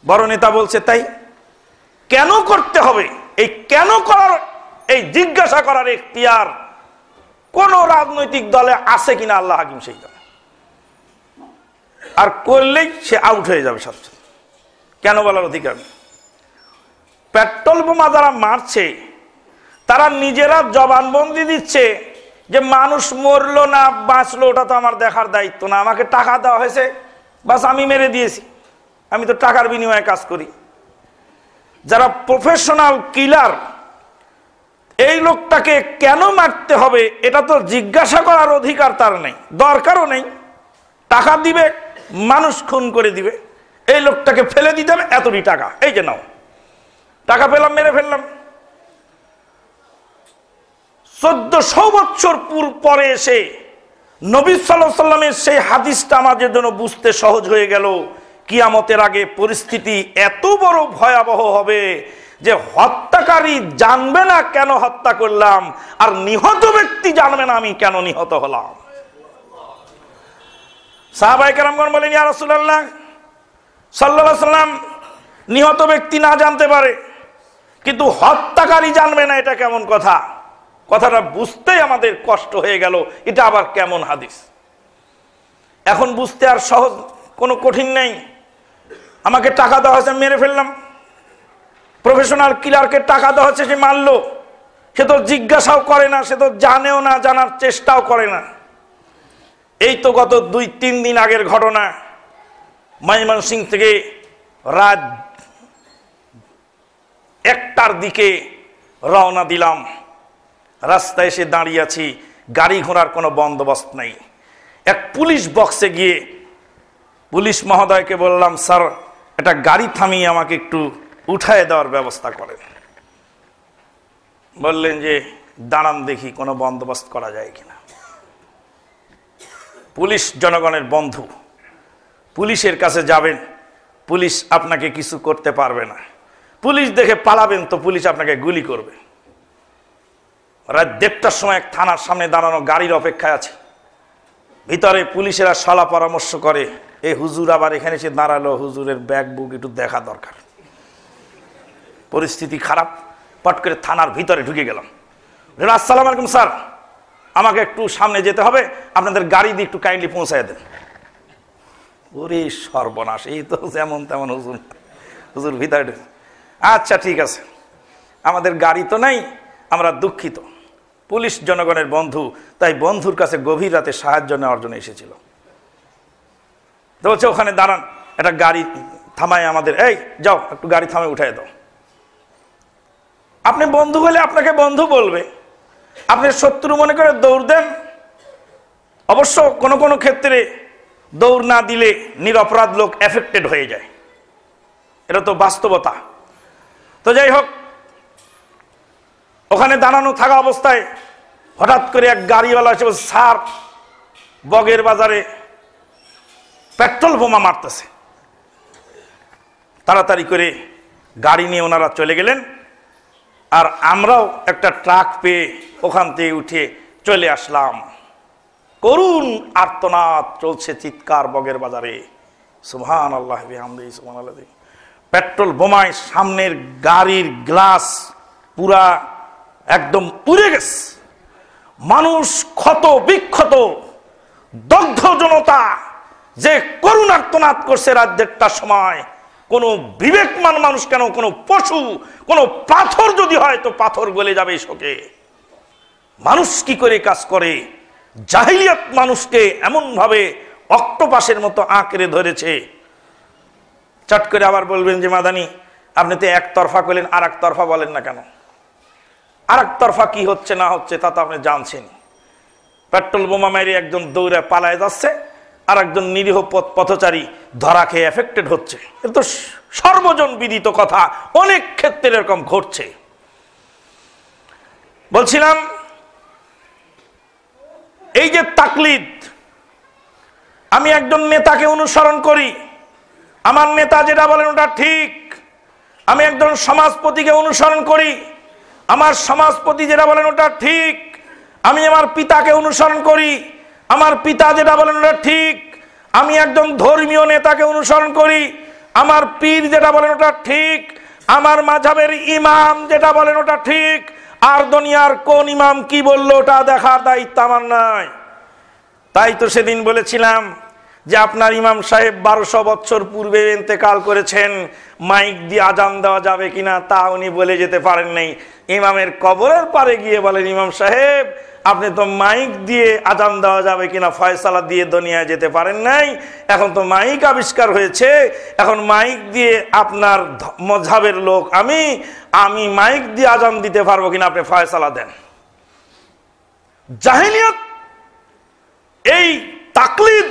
বড় নেতা বলছে তাই। কেন করতে হবে, এই কেন করার, এই জিজ্ঞাসা করার এখতিয়ার কোন রাজনৈতিক দলে আছে কিনা আল্লাহ হাকিম সেই দলে। আর করলেই সে আউট হয়ে যাবে সাথে। কেন বলার অধিকার নেই। পেট্রোল বোমা যারা মারছে তারা নিজেরা জবানবন্দি দিচ্ছে যে মানুষ মরলো না বাঁচলো ওটা তো আমার দেখার দায়িত্ব না, আমাকে টাকা দেওয়া হয়েছে, বাস আমি মেরে দিয়েছি, আমি তো টাকার বিনিময়ে কাজ করি। যারা প্রফেশনাল কিলার, এই লোকটাকে কেন মারতে হবে এটা তো জিজ্ঞাসা করার অধিকার তার নেই, দরকারও নেই। টাকা দিবে, মানুষ খুন করে দিবে, এই লোকটাকে ফেলে দিতে হবে, এতটি টাকা, এই যে নাও টাকা পেলাম, মেরে ফেললাম। 1400 বছর পরে এসে নবী সাল্লাল্লাহু আলাইহি সাল্লামের সেই হাদিসটা আমাদের জন্য বুঝতে সহজ হয়ে গেল। কিয়ামতের আগে পরিস্থিতি এত বড় ভয়াবহ হবে যে হত্যাকারী জানবে না কেন হত্যা করলাম, আর নিহত ব্যক্তি জানবে না আমি কেন নিহত হলাম। সাহাবায়ে কেরামগণ বলেন, ইয়া রাসূলুল্লাহ সাল্লাল্লাহু আলাইহি সাল্লাম নিহত ব্যক্তি না জানতে পারে, কিন্তু হত্যাকারী জানবে না, এটা কেমন কথা? কথাটা বুঝতেই আমাদের কষ্ট হয়ে গেল, এটা আবার কেমন হাদিস? এখন বুঝতে আর সহজ, কোনো কঠিন নেই। আমাকে টাকা দেওয়া হয়েছে, মেরে ফেললাম। প্রফেশনাল কিলারকে টাকা দেওয়া হচ্ছে, সে মারলো, সে তো জিজ্ঞাসাও করে না, সে তো জানেও না, জানার চেষ্টাও করে না। এই তো গত 2-3 দিন আগের ঘটনা। ময়মনসিংহ থেকে রাত 1টার দিকে রওনা দিলাম, রাস্তায় এসে দাঁড়িয়ে আছি, গাড়ি ঘোড়ার কোনো বন্দোবস্ত নেই। এক পুলিশ বক্সে গিয়ে পুলিশ মহোদয়কে বললাম, স্যার একটা গাড়ি থামিয়ে আমাকে একটু উঠায় দেওয়ার ব্যবস্থা করেন। বললেন যে দাঁড়ান দেখি কোনো বন্দোবস্ত করা যায় কিনা। পুলিশ জনগণের বন্ধু, পুলিশের কাছে যাবেন, পুলিশ আপনাকে কিছু করতে পারবে না। পুলিশ দেখে পালাবেন তো পুলিশ আপনাকে গুলি করবে। রাত 1টার সময় এক থানার সামনে দাঁড়ানো গাড়ির অপেক্ষায় আছে, ভিতরে পুলিশেরা সলা পরামর্শ করে, এই হুজুর আবার এখানে এসে দাঁড়ালো, হুজুরের ব্যাগ বুক একটু দেখা দরকার। পরিস্থিতি খারাপ, পট করে থানার ভিতরে ঢুকে গেলাম। আসসালামু আলাইকুম স্যার, আমাকে একটু সামনে যেতে হবে, আপনাদের গাড়ি দিয়ে একটু কাইন্ডলি পৌঁছায় দেন। ওরে সর্বনাশ, এই তো যেমন তেমন হুজুর, হুজুর ভিতরে আচ্ছা ঠিক আছে, আমাদের গাড়ি তো নাই, আমরা দুঃখিত। পুলিশ জনগণের বন্ধু, তাই বন্ধুর কাছে গভীর রাতে সাহায্য নেওয়ার জন্য এসেছিল। তো বলছে ওখানে দাঁড়ান, একটা গাড়ি থামায় আমাদের, এই যাও একটু গাড়ি থামায় উঠাই দাও। আপনি বন্ধু হলে আপনাকে বন্ধু বলবে, আপনি শত্রু মনে করে দৌড় দেন। অবশ্য কোনো কোনো ক্ষেত্রে দৌড় না দিলে নিরপরাধ লোক এফেক্টেড হয়ে যায়, এটা তো বাস্তবতা। তো যাই হোক, ওখানে দাঁড়ানো থাকা অবস্থায় হঠাৎ করে এক গাড়িওয়ালা এসে বলছে, স্যার বগের বাজারে পেট্রোল বোমা মারতেছে। তাড়াতাড়ি করে গাড়ি নিয়ে ওনারা চলে গেলেন, আর আমরাও একটা ট্রাক পেয়ে ওখান থেকে উঠে চলে আসলাম। করুণ আর্তনাদ চলছে, চিৎকার বগের বাজারে, সুবহানাল্লাহ বিহামদিহি সুবহানাল্লাহ। পেট্রোল বোমায় সামনের গাড়ির গ্লাস পুরা একদম পুড়ে গেছে, মানুষ ক্ষত বিক্ষত, দগ্ধ জনতা যে করুণ আর্তনাদ করছে রাত 1টার সময়। কোন বিবেকমান মানুষ কেন, কোন পশু, কোন পাথর যদি হয় তো পাথর গলে যাবে শোকে। মানুষ কি করে কাজ করে? জাহিলিয়াত মানুষকে এমন ভাবে অক্টোপাসের মতো আঁকড়ে ধরেছে। চট করে আবার বলবেন যে মাদানি আপনি তো একতরফা করলেন, আর একতরফা বলেন না কেন? আর একতরফা কি হচ্ছে না হচ্ছে তা তো আপনি জানছেন। পেট্রোল বোমা মেরে একজন দৌড়ে পালায় যাচ্ছে, আর একজন নিরীহ পথচারী ধরা খেয়ে এফেক্টেড হচ্ছে। এটা তো সর্বজন বিদিত কথা, অনেক ক্ষেত্রে এরকম ঘটছে। বলছিলাম এই যে তাকলিদ, আমি একজন নেতাকে অনুসরণ করি, আমার নেতা যেটা বলেন ওটা ঠিক। আমি একজন সমাজপতিকে অনুসরণ করি, আমার সমাজপতি যেটা বলেন ওটা ঠিক। আমি আমার পিতাকে অনুসরণ করি, আমার পিতা যেটা বলেন ওটা ঠিক। আমি একজন ধর্মীয় নেতাকে অনুসরণ করি, আমার পীর যেটা বলেন ওটা ঠিক। আমার মাযহাবের ইমাম যেটা বলেন ওটা ঠিক। আর দুনিয়ার কোন ইমাম কি বললো ওটা দেখার দায়িত্ব আমার নাই। তাই তো সেদিন বলেছিলাম যে আপনার ইমাম সাহেব 1200 বছর পূর্বে ইন্তেকাল করেছেন, মাইক দিয়ে আজান দেওয়া যাবে কিনা তা উনি বলে যেতে পারেন নাই। ইমামের কবরের পারে গিয়ে বলেন, ইমাম সাহেব আপনি তো মাইক দিয়ে আজান দেওয়া যাবে কিনা ফয়সালা দিয়ে দুনিয়ায় যেতে পারেন নাই, এখন তো মাইক আবিষ্কার হয়েছে, এখন মাইক দিয়ে আপনার মাযহাবের লোক আমি মাইক দিয়ে আজান দিতে পারবো কিনা আপনি ফয়সালা দেন। জাহিলিয়াত, এই তাকলিদ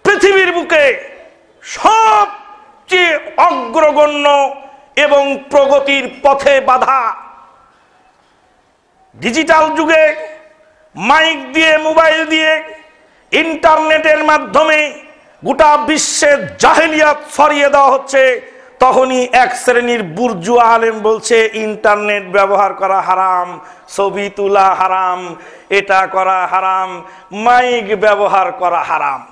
পৃথিবীর বুকে সবচেয়ে অগ্রগণ্য এবং প্রগতির পথে বাধা। ডিজিটাল যুগে মাইক দিয়ে, মোবাইল দিয়ে, ইন্টারনেটের মাধ্যমে গোটা বিশ্বে জাহেলিয়াত ছড়িয়ে দেওয়া হচ্ছে। তখনই এক শ্রেণীর বুর্জুয়া আলেম বলছে ইন্টারনেট ব্যবহার করা হারাম, ছবি তোলা হারাম, এটা করা হারাম, মাইক ব্যবহার করা হারাম।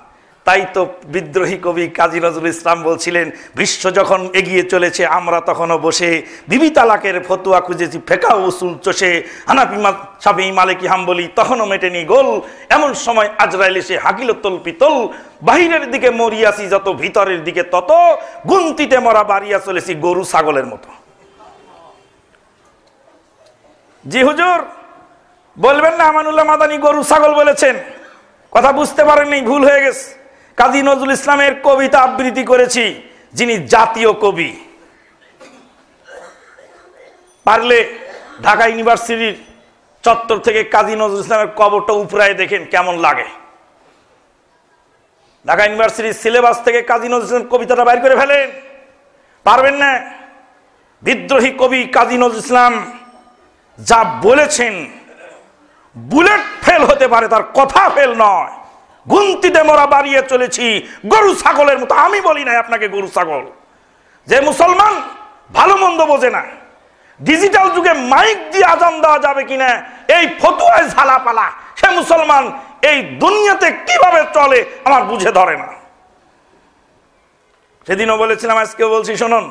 তাই তো বিদ্রোহী কবি কাজী নজরুল ইসলাম বলছিলেন, বিশ্ব যখন এগিয়ে চলেছে আমরা তখনও বসে বিবি তালাকের ফতুয়া খুঁজেছি ফেকা উসুল চষে, হানাফি শাফি মালিকি হাম্বলি তখনও মেটেনি গোল, এমন সময় আজরাইল এসে হাকিল তোল পিতল, বাহিরের দিকে মরিয়াছি যত ভিতরের দিকে তত, গুনতিতে মরা বাড়িয়া চলেছি গরু ছাগলের মতো। জি হুজুর, বলবেন না আমানুল্লাহ মাদানী গরু ছাগল বলেছেন, কথা বুঝতে পারেননি, ভুল হয়ে গেছে। কাজী নজরুল ইসলামের কবিতা আবৃত্তি করেছি, যিনি জাতীয় কবি। পারলে ঢাকা ইউনিভার্সিটির চত্বর থেকে কাজী নজরুল ইসলামের কবরটা উপরায় দেখেন কেমন লাগে। ঢাকা ইউনিভার্সিটির সিলেবাস থেকে কাজী নজরুল ইসলাম কবিতাটা বাইর করে ফেলেন, পারবেন না? বিদ্রোহী কবি কাজী নজরুল ইসলাম যা বলেছেন, বুলেট ফেল হতে পারে, তার কথা ফেল নয়। গুনতিতে মোরা বাড়িয়ে চলেছি গরু ছাগলের মতো। আমি বলি না আপনাকে গরু ছাগল। যে মুসলমান ভালো মন্দ বোঝে না, ডিজিটাল যুগে মাইক দিয়ে আজান দেওয়া যাবে কিনা এই ফতুয়ায় ঝালাপালা, সে মুসলমান এই দুনিয়াতে কিভাবে চলে আমার বুঝে ধরে না। সেদিনও বলেছিলাম, আজকেও বলছি, শুনুন,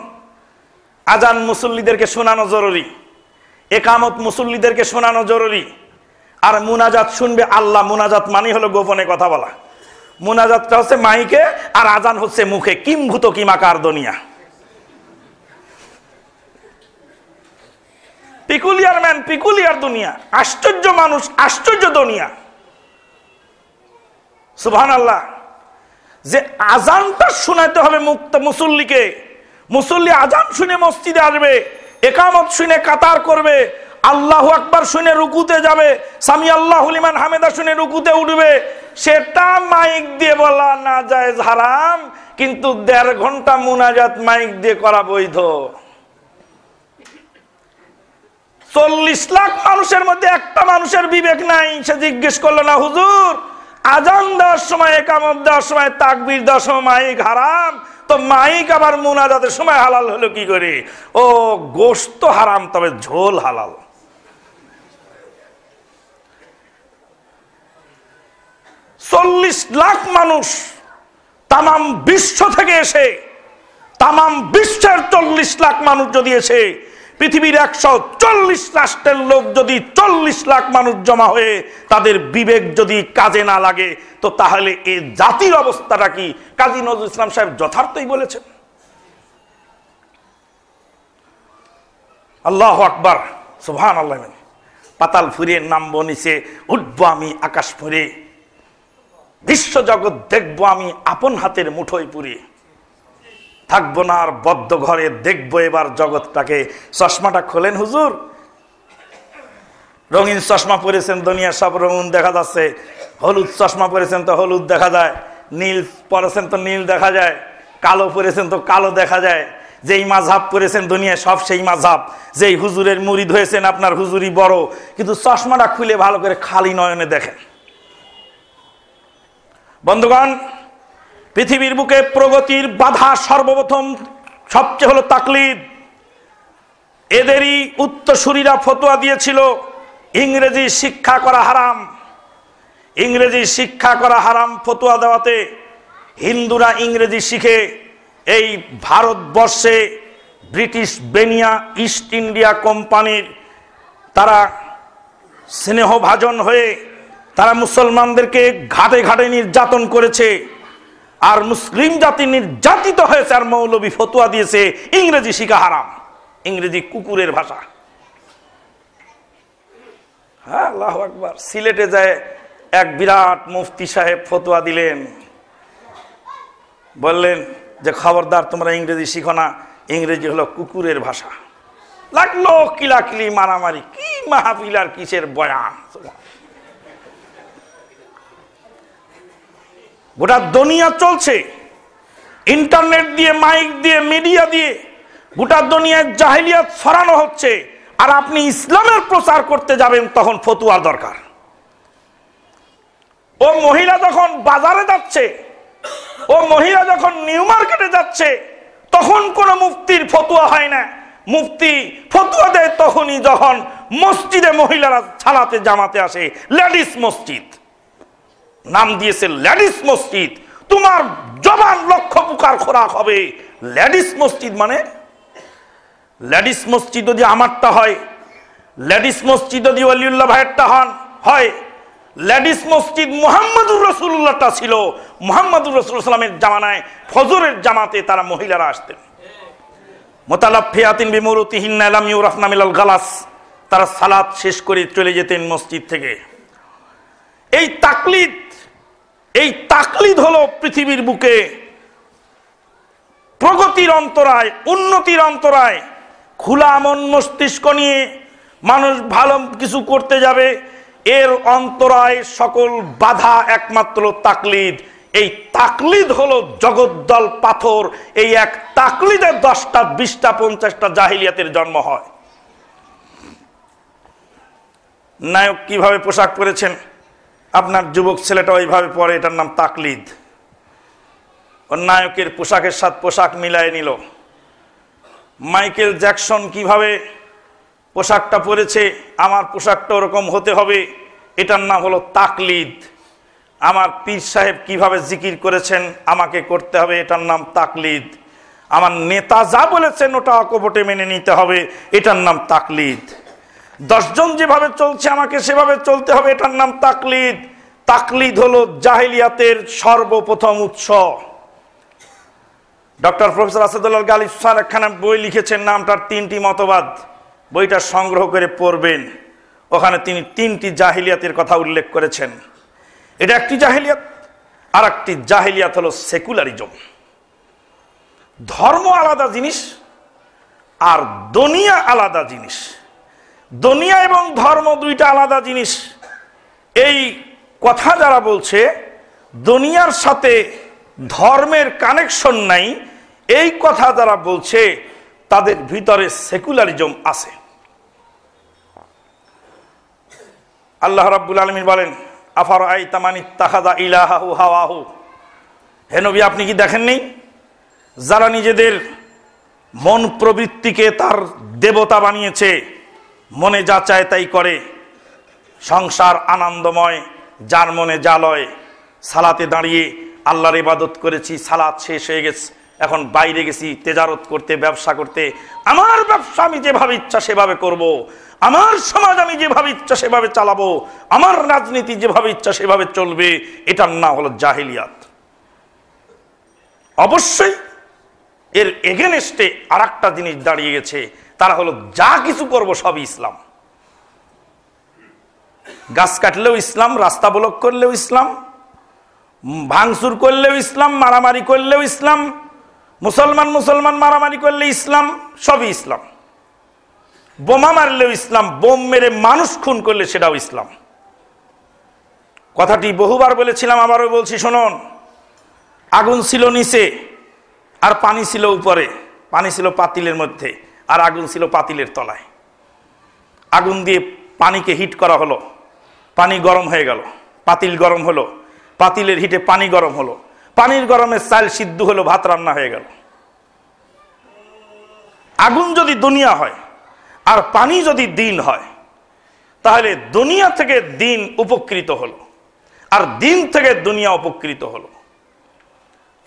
আজান মুসল্লিদেরকে শোনানো জরুরি, একামত মুসল্লিদেরকে শোনানো জরুরি। আর মুনাজাত শুনবে আল্লাহ। মুনাজাত মানে হলো গোপনে কথা বলা। মুনাজাতটা হচ্ছে মাইকে, আর আজান হচ্ছে মুখে। কিমভূত কিমাকার দুনিয়া। পিকুলিয়ার ম্যান, পিকুলিয়ার দুনিয়া, আশ্চর্য মানুষ, আশ্চর্য দুনিয়া। সুবহানাল্লাহ। যে আজানটা শোনাতে হবে মুসল্লিকে, মুসল্লি আজান শুনে মসজিদে আসবে, একামত শুনে কাতার করবে, আল্লাহু আকবার শুনে রুকুতে যাবে, সামি আল্লাহু লিমান হামিদা শুনে রুকুতে উঠবে, সেটা মাইক দিয়ে বলা না জায়েজ, হারাম। কিন্তু 1.5 ঘন্টা মুনাজাত মাইক দিয়ে করা বৈধ। 40 লাখ মানুষের মধ্যে একটা মানুষের বিবেক নাই, সে জিজ্ঞেস করলো না, হুজুর আজান দেওয়ার সময়, একামত দেওয়ার সময়, তাকবীর দেওয়ার সময় মাইক হারাম, তো মাইক আবার মুনাজাতের সময় হালাল হলো কি করে? ও, গোশত হারাম, তবে ঝোল হালাল। চল্লিশ লাখ মানুষ তামাম বিশ্ব থেকে এসে, তামাম বিশ্বের 40 লাখ মানুষ যদি এসে, পৃথিবীর 140 রাষ্ট্রের লোক যদি 40 লাখ মানুষ জমা হয়ে তাদের বিবেক যদি কাজে না লাগে, তো তাহলে এই জাতির অবস্থাটা কি? কাজী নজরুল ইসলাম সাহেব যথার্থই বলেছেন। আল্লাহু আকবার, সুবহানাল্লাহ। পাতাল ফুরিয়ে নামবো নিচে, উঠবো আমি আকাশ ফুরে, বিশ্ব জগৎ দেখবো আমি আপন হাতের মুঠোয় পুরে, থাকবো না আর বদ্ধ ঘরে, দেখবো এবার জগৎটাকে। চশমাটা খোলেন হুজুর। রঙিন চশমা পরেছেন, দুনিয়া সব রঙিন দেখা যাচ্ছে। হলুদ চশমা পরেছেন তো হলুদ দেখা যায়, নীল পরেছেন তো নীল দেখা যায়, কালো পরেছেন তো কালো দেখা যায়। যেই মাযহাব পরেছেন দুনিয়ায় সব সেই মাযহাব, যেই হুজুরের মুরিদ হয়েছেন আপনার হুজুরি বড়, কিন্তু চশমাটা খুলে ভালো করে খালি নয়নে দেখেন। বন্ধুগণ, পৃথিবীর বুকে প্রগতির বাধা সর্বপ্রথম সবচেয়ে হলো তাকলিদ। এদেরই উত্তরসূরিরা ফতোয়া দিয়েছিল ইংরেজি শিক্ষা করা হারাম। ইংরেজি শিক্ষা করা হারাম ফতোয়া দেওয়াতে হিন্দুরা ইংরেজি শিখে এই ভারতবর্ষে ব্রিটিশ বেনিয়া ইস্ট ইন্ডিয়া কোম্পানির তারা স্নেহভাজন হয়ে তারা মুসলমানদেরকে ঘাটে ঘাটে নির্যাতন করেছে, আর মুসলিম জাতি নির্যাতিত হয়েছে। আর মৌলবী ফতোয়া দিয়েছে ইংরেজি শিখা হারাম, ইংরেজি কুকুরের ভাষা। হ্যাঁ, আল্লাহু আকবার। সিলেটে যায় এক বিরাট মুফতি সাহেব ফতোয়া দিলেন, বললেন যে খবরদার তোমরা ইংরেজি শিখো না, ইংরেজি হলো কুকুরের ভাষা। লাগলো কিলাকিলি, মারামারি, কি মাহফিল আর কিসের বয়ান। গোটা দুনিয়া চলছে ইন্টারনেট দিয়ে, মাইক দিয়ে, মিডিয়া দিয়ে, গোটা দুনিয়ায় জাহেলিয়াত ছড়ানো হচ্ছে। আর আপনি ইসলামের প্রচার করতে যাবেন, তখন ফতোয়ার দরকার। ও মহিলা যখন বাজারে যাচ্ছে, ও মহিলা যখন নিউ মার্কেটে যাচ্ছে, তখন কোনো মুফতির ফতোয়া হয় না। মুফতি ফতোয়া দেয় তখনই যখন মসজিদে মহিলারা ছালাতে জামাতে আসে। লেডিস মসজিদ নাম দিয়েছে, লেডিস মসজিদ। তোমার জবান লক্ষ পুকার খোরাক হবে। লেডিস মসজিদ মানে, লেডিস মসজিদ যদি আমারটা হয়, লেডিস মসজিদ যদি ওয়ালিউল্লাহ ভাইয়েরটা হয়, লেডিস মসজিদ মুহাম্মদুর রাসূলুল্লাহটা ছিল। মুহাম্মদুর রাসূলুল্লাহ সাল্লামের জামানায় ফজরের জামাতে তারা মহিলারা আসতেন। মুতালাফিয়াতিন বিমুরুতিহিন্না লাম ইউরাফনা মিনাল গালাস, তারা সালাত শেষ করে চলে যেতেন মসজিদ থেকে। এই তাকলিদ হলো পৃথিবীর বুকে প্রগতির অন্তরায়, উন্নতির অন্তরায়। খোলা মন মস্তিষ্ক নিয়ে মানুষ ভালো কিছু করতে যাবে, এর অন্তরায় সকল বাধা একমাত্র তাকলিদ। এই তাকলিদ হলো জগদ্দল পাথর। এই এক তাকলিদে 10টা 20টা 50টা জাহিলিয়াতের জন্ম হয়। নায়ক কিভাবে পোশাক পরেছেন, আপনার যুবক ছেলেটা ওইভাবে পরে, এটার নাম তাকলিদ। ও নায়কের পোশাকের সাথে পোশাক মিলায় নিল। মাইকেল জ্যাকসন কিভাবে পোশাকটা পরেছে, আমার পোশাকটা ওরকম হতে হবে, এটার নাম হলো তাকলিদ। আমার পীর সাহেব কিভাবে জিকির করেছেন, আমাকে করতে হবে, এটার নাম তাকলিদ। আমার নেতা যা বলেছেন ওটা অকপটে মেনে নিতে হবে, এটার নাম তাকলিদ। 10 জন যেভাবে চলছে আমাকে সেভাবে চলতে হবে, এটার নাম তাকলিদ। তাকলিদ হলো জাহেলিয়াতের সর্বপ্রথম উৎস। Doctor professor Asadullah Ghalib sir একখানা বই লিখেছেন, নামটার 3টি মতবাদ। বইটা সংগ্রহ করে পড়বেন। ওখানে তিনি 3টি জাহিলিয়াতের কথা উল্লেখ করেছেন। এটা একটি জাহিলিয়াত, আর একটি জাহিলিয়াত হলো সেকুলারিজম। ধর্ম আলাদা জিনিস আর দুনিয়া আলাদা জিনিস। দুনিয়া এবং ধর্ম দুইটা আলাদা জিনিস। এই কথা যারা বলছে দুনিয়ার সাথে ধর্মের কানেকশন নাই, এই কথা যারা বলছে তাদের ভিতরে সেকুলারিজম আছে। আল্লাহ রাব্বুল আলামিন বলেন, আফারাআইতা মান ইত্তাখাযা ইলাহাহু হাওয়াহু, হে নবী আপনি কি দেখেননি যারা নিজেদের মন প্রবৃত্তিকে তার দেবতা বানিয়েছে, মনে যা চায় তাই করে, সংসার আনন্দময়, যার মনে যা লয়। সালাতে দাঁড়িয়ে আল্লাহর ইবাদত করেছি, সালাত শেষ হয়ে গেছে, এখন বাইরে গেছি তেজারত করতে, ব্যবসা করতে। আমার ব্যবসা আমি যেভাবে ইচ্ছা সেভাবে করব, আমার সমাজ আমি যেভাবে ইচ্ছা সেভাবে চালাবো, আমার রাজনীতি যেভাবে ইচ্ছা সেভাবে চলবে। এটার নাম হলো জাহিলিয়াত। অবশ্যই এর এগেনস্টে আর একটা জিনিস দাঁড়িয়ে গেছে, তারা হলো যা কিছু করব সবই ইসলাম। গাছ কাটলেও ইসলাম, রাস্তা ব্লক করলেও ইসলাম, ভাঙচুর করলেও ইসলাম, মারামারি করলেও ইসলাম, মুসলমান মারামারি করলে ইসলাম, সবই ইসলাম। বোমা মারলেও ইসলাম, বোম মেরে মানুষ খুন করলে সেটাও ইসলাম। কথাটি বহুবার বলেছিলাম, আবারও বলছি শুনুন। আগুন ছিল নিচে আর পানি ছিল উপরে, পানি ছিল পাতিলের মধ্যে আর আগুন ছিল পাতিলের তলায়। আগুন দিয়ে পানিকে হিট করা হলো, পানি গরম হয়ে গেল, পাতিল গরম হলো, পাতিলের হিটে পানি গরম হলো, পানির গরমে চাল সিদ্ধ হলো, ভাত রান্না হয়ে গেল। আগুন যদি দুনিয়া হয় আর পানি যদি দিন হয়, তাহলে দুনিয়া থেকে দিন উপকৃত হলো আর দিন থেকে দুনিয়া উপকৃত হলো।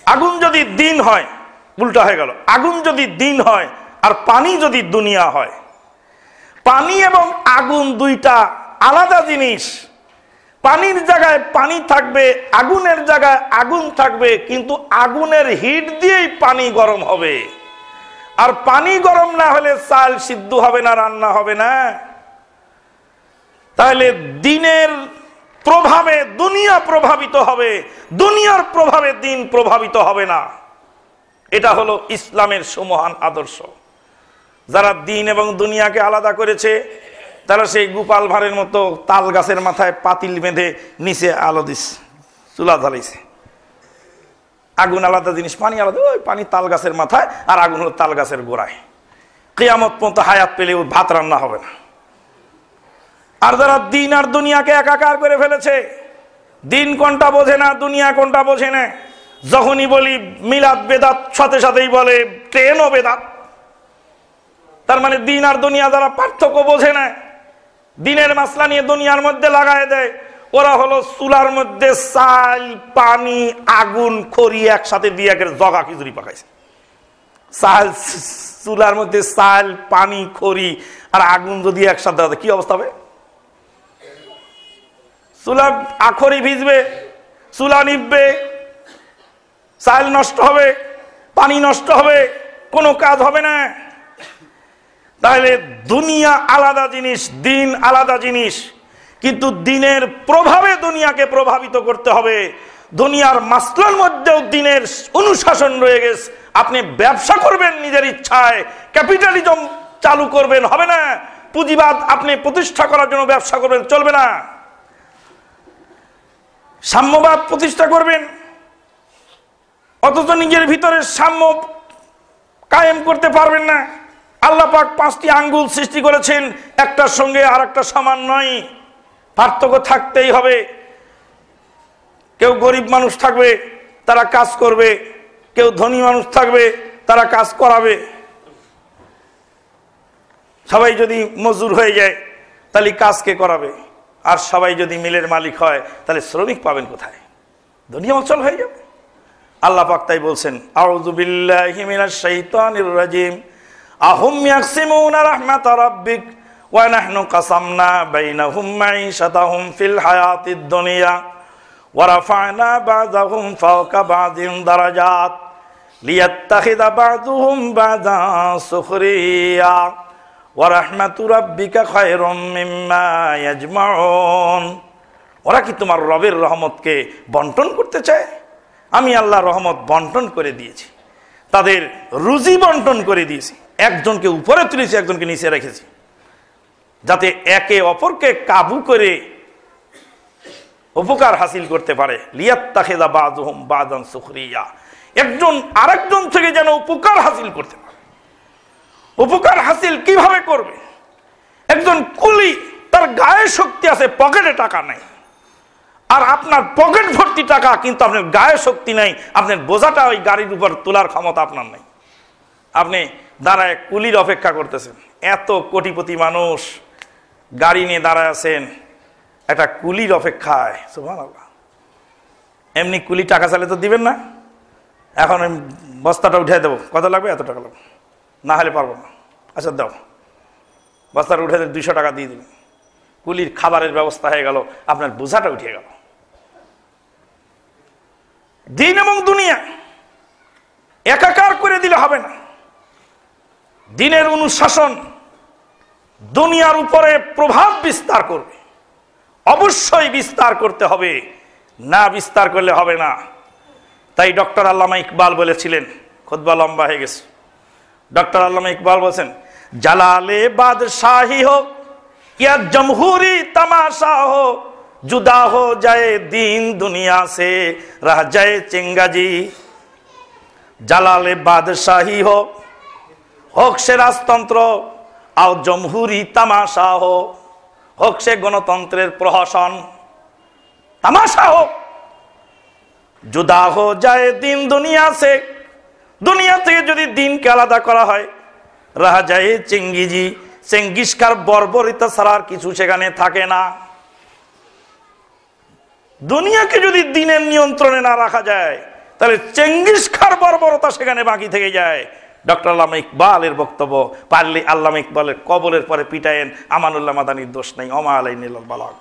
আগুন যদি দিন হয়, উল্টা হয়ে গেল। আগুন যদি দিন হয় আর পানি যদি দুনিয়া হয়, পানি এবং আগুন দুইটা আলাদা জিনিস। পানির জায়গায় পানি থাকবে, আগুনের জায়গায় আগুন থাকবে, কিন্তু আগুনের হিট দিয়েই পানি গরম হবে। আর পানি গরম না হলে চাল সিদ্ধ হবে না, রান্না হবে না। তাহলে দিনের প্রভাবে দুনিয়া প্রভাবিত হবে, দুনিয়ার প্রভাবে দিন প্রভাবিত হবে না। এটা হলো ইসলামের সুমহান আদর্শ। যারা দিন এবং দুনিয়াকে আলাদা করেছে তারা সেই গোপাল ভাঁড়ের মতো তাল গাছের মাথায় পাতিল বেঁধে নিচে আলো দিস, চুলা জ্বালাইছে। আগুন আলাদা জিনিস, পানি আলাদা। ওই পানি তাল গাছের মাথায় আর আগুন হলো তাল গাছের গোড়ায়। কিয়ামত পর্যন্ত হায়াত পেলে ভাত রান্না হবে না। আর যারা দিন আর দুনিয়াকে একাকার করে ফেলেছে, দিন কোনটা বোঝে না, দুনিয়া কোনটা বোঝে না। যখনই বলি মিলাদ বেদাত, সাথে সাথেই বলে ট্রেনও বেদাত। তার মানে দিন আর দুনিয়া যারা পার্থক্য বোঝে না, দিনের মাসলা নিয়ে দুনিয়ার মধ্যে লাগায় দেয়, ওরা হলো চুলার মধ্যে চাল, পানি, আগুন, খড়ি একসাথে দিয়ে একের জগা খিচুড়ি পাকাইছে। চাল, চুলার মধ্যে চাল, পানি, খড়ি আর আগুন যদি একসাথে দেওয়া কি অবস্থা হবে? চুলা আখড়ি ভিজবে, চুলা নিববে, চাল নষ্ট হবে, পানি নষ্ট হবে, কোনো কাজ হবে না। তাহলে দুনিয়া আলাদা জিনিস, দিন আলাদা জিনিস। কিন্তু দিনের প্রভাবে দুনিয়াকে প্রভাবিত করতে হবে। দুনিয়ার মাসলার মধ্যেও দিনের অনুশাসন রয়ে গেছে। আপনি ব্যবসা করবেন নিজের ইচ্ছায়, ক্যাপিটালিজম চালু করবেন, হবে না। পুঁজিবাদ আপনি প্রতিষ্ঠা করার জন্য ব্যবসা করবেন, চলবে না। সাম্যবাদ প্রতিষ্ঠা করবেন, অথচ নিজের ভিতরে সাম্য কায়েম করতে পারবেন না। আল্লাহ পাক 5টি আঙ্গুল সৃষ্টি করেছেন, একটার সঙ্গে আর একটা সমান নয়, পার্থক্য থাকতেই হবে। কেউ গরিব মানুষ থাকবে, তারা কাজ করবে, কেউ ধনী মানুষ থাকবে, তারা কাজ করাবে। সবাই যদি মজুর হয়ে যায় তাহলে কাজ কে করাবে? আর সবাই যদি মিলের মালিক হয় তাহলে শ্রমিক পাবেন কোথায়? দুনিয়া অচল হয়ে যাবে। আল্লাহ পাক তাই বলছেন, আউযু বিল্লাহি মিনাশ শাইতানির রাজিম, আহুম ইয়াকসিমুনা রাহমাত রাব্বিক ওয়া নাহনু কাসামনা বাইনাহুম মাঈশাতাহুম ফিল হায়াতিদ দুনিয়া ওয়া রাফা'না বা'দাহুম ফাওকা বা'দিন দারাজাত লিয়াত্তাখিযা বা'দুহুম বা'দান সুখরিয়া ওয়া রাহমাতু রাব্বিকা খায়রুম মিম্মা ইয়াজমাউন। ওরা কি তোমার রবের রহমতকে বন্টন করতে চায়? আমি আল্লাহ রহমত বন্টন করে দিয়েছি, তাদের রুজি বন্টন করে দিয়েছি। একজনকে উপরে তুলেছি, একজনকে নিচে রেখেছি, যাতে একে অপরকে কাবু করে উপকার হাসিল করতে পারে। লিয়াত্তাখিযা বাযুহুম বাযান সুখরিয়া, একজন আরেকজন থেকে যেন উপকার হাসিল করতে পারে। উপকার হাসিল কিভাবে করবে? একজন কুলি, তার গায়ে শক্তি আছে, পকেটে টাকা নাই। আর আপনার পকেট ভর্তি টাকা, কিন্তু আপনার গায়ে শক্তি নাই, আপনার বোঝাটা ওই গাড়ির উপর তোলার ক্ষমতা আপনার নাই। আপনি দাঁড়ায় কুলির অপেক্ষা করতেছেন। এত কোটিপতি মানুষ গাড়ি নিয়ে দাঁড়ায় আছেন একটা কুলির অপেক্ষায়। সুবহানাল্লাহ। এমনি কুলি টাকা চাইলে তো দিবেন না। এখন বস্তাটা উঠে দেবো, কত লাগবে? এত টাকা লাগবে, না হলে পারবো না। আচ্ছা দাও, বস্তাটা উঠে 200 টাকা দিয়ে দিবেন। কুলির খাবারের ব্যবস্থা হয়ে গেল, আপনার বোঝাটা উঠে গেল। দিন এবং দুনিয়া একাকার করে দিলে হবে না। দিনের অনুশাসন দুনিয়ার উপরে প্রভাব বিস্তার করবে, অবশ্যই বিস্তার করতে হবে, না বিস্তার করলে হবে না। তাই ডক্টর আল্লামা ইকবাল বলেছিলেন, খুতবা লম্বা হয়ে গেছে। ডক্টর আল্লামা ইকবাল বলছেন, জালালে বাদশাহী হোক या जमहूरी तमाशा हो, जुदा हो जाए दीन दुनिया से रह जाए चिंगाजी। জালালে বাদশাহী হোক, হোক সে রাজতন্ত্র, আর জমহুরি তামাশা হোক, হোক সে গণতন্ত্রের প্রহসন, তামাশা হোক, জুদা হো যায় দিন দুনিয়া সে, দুনিয়া থেকে যদি দিনকে আলাদা করা হয়, রাহা যায় চেঙ্গিজি, চেঙ্গিসকার বর্বরিতা ছাড়া আর কিছু সেখানে থাকে না। দুনিয়াকে যদি দিনের নিয়ন্ত্রণে না রাখা যায়, তাহলে চেঙ্গিস খার বর্বরতা সেখানে বাকি থেকে যায়। ডক্টর আল্লামা ইকবালের বক্তব্য, পারলে আল্লামা ইকবালের কবরের পরে পিটায়েন, আমানুল্লাহ মাদানির দোষ নেই, ওমা আলাইহিল বালাগ।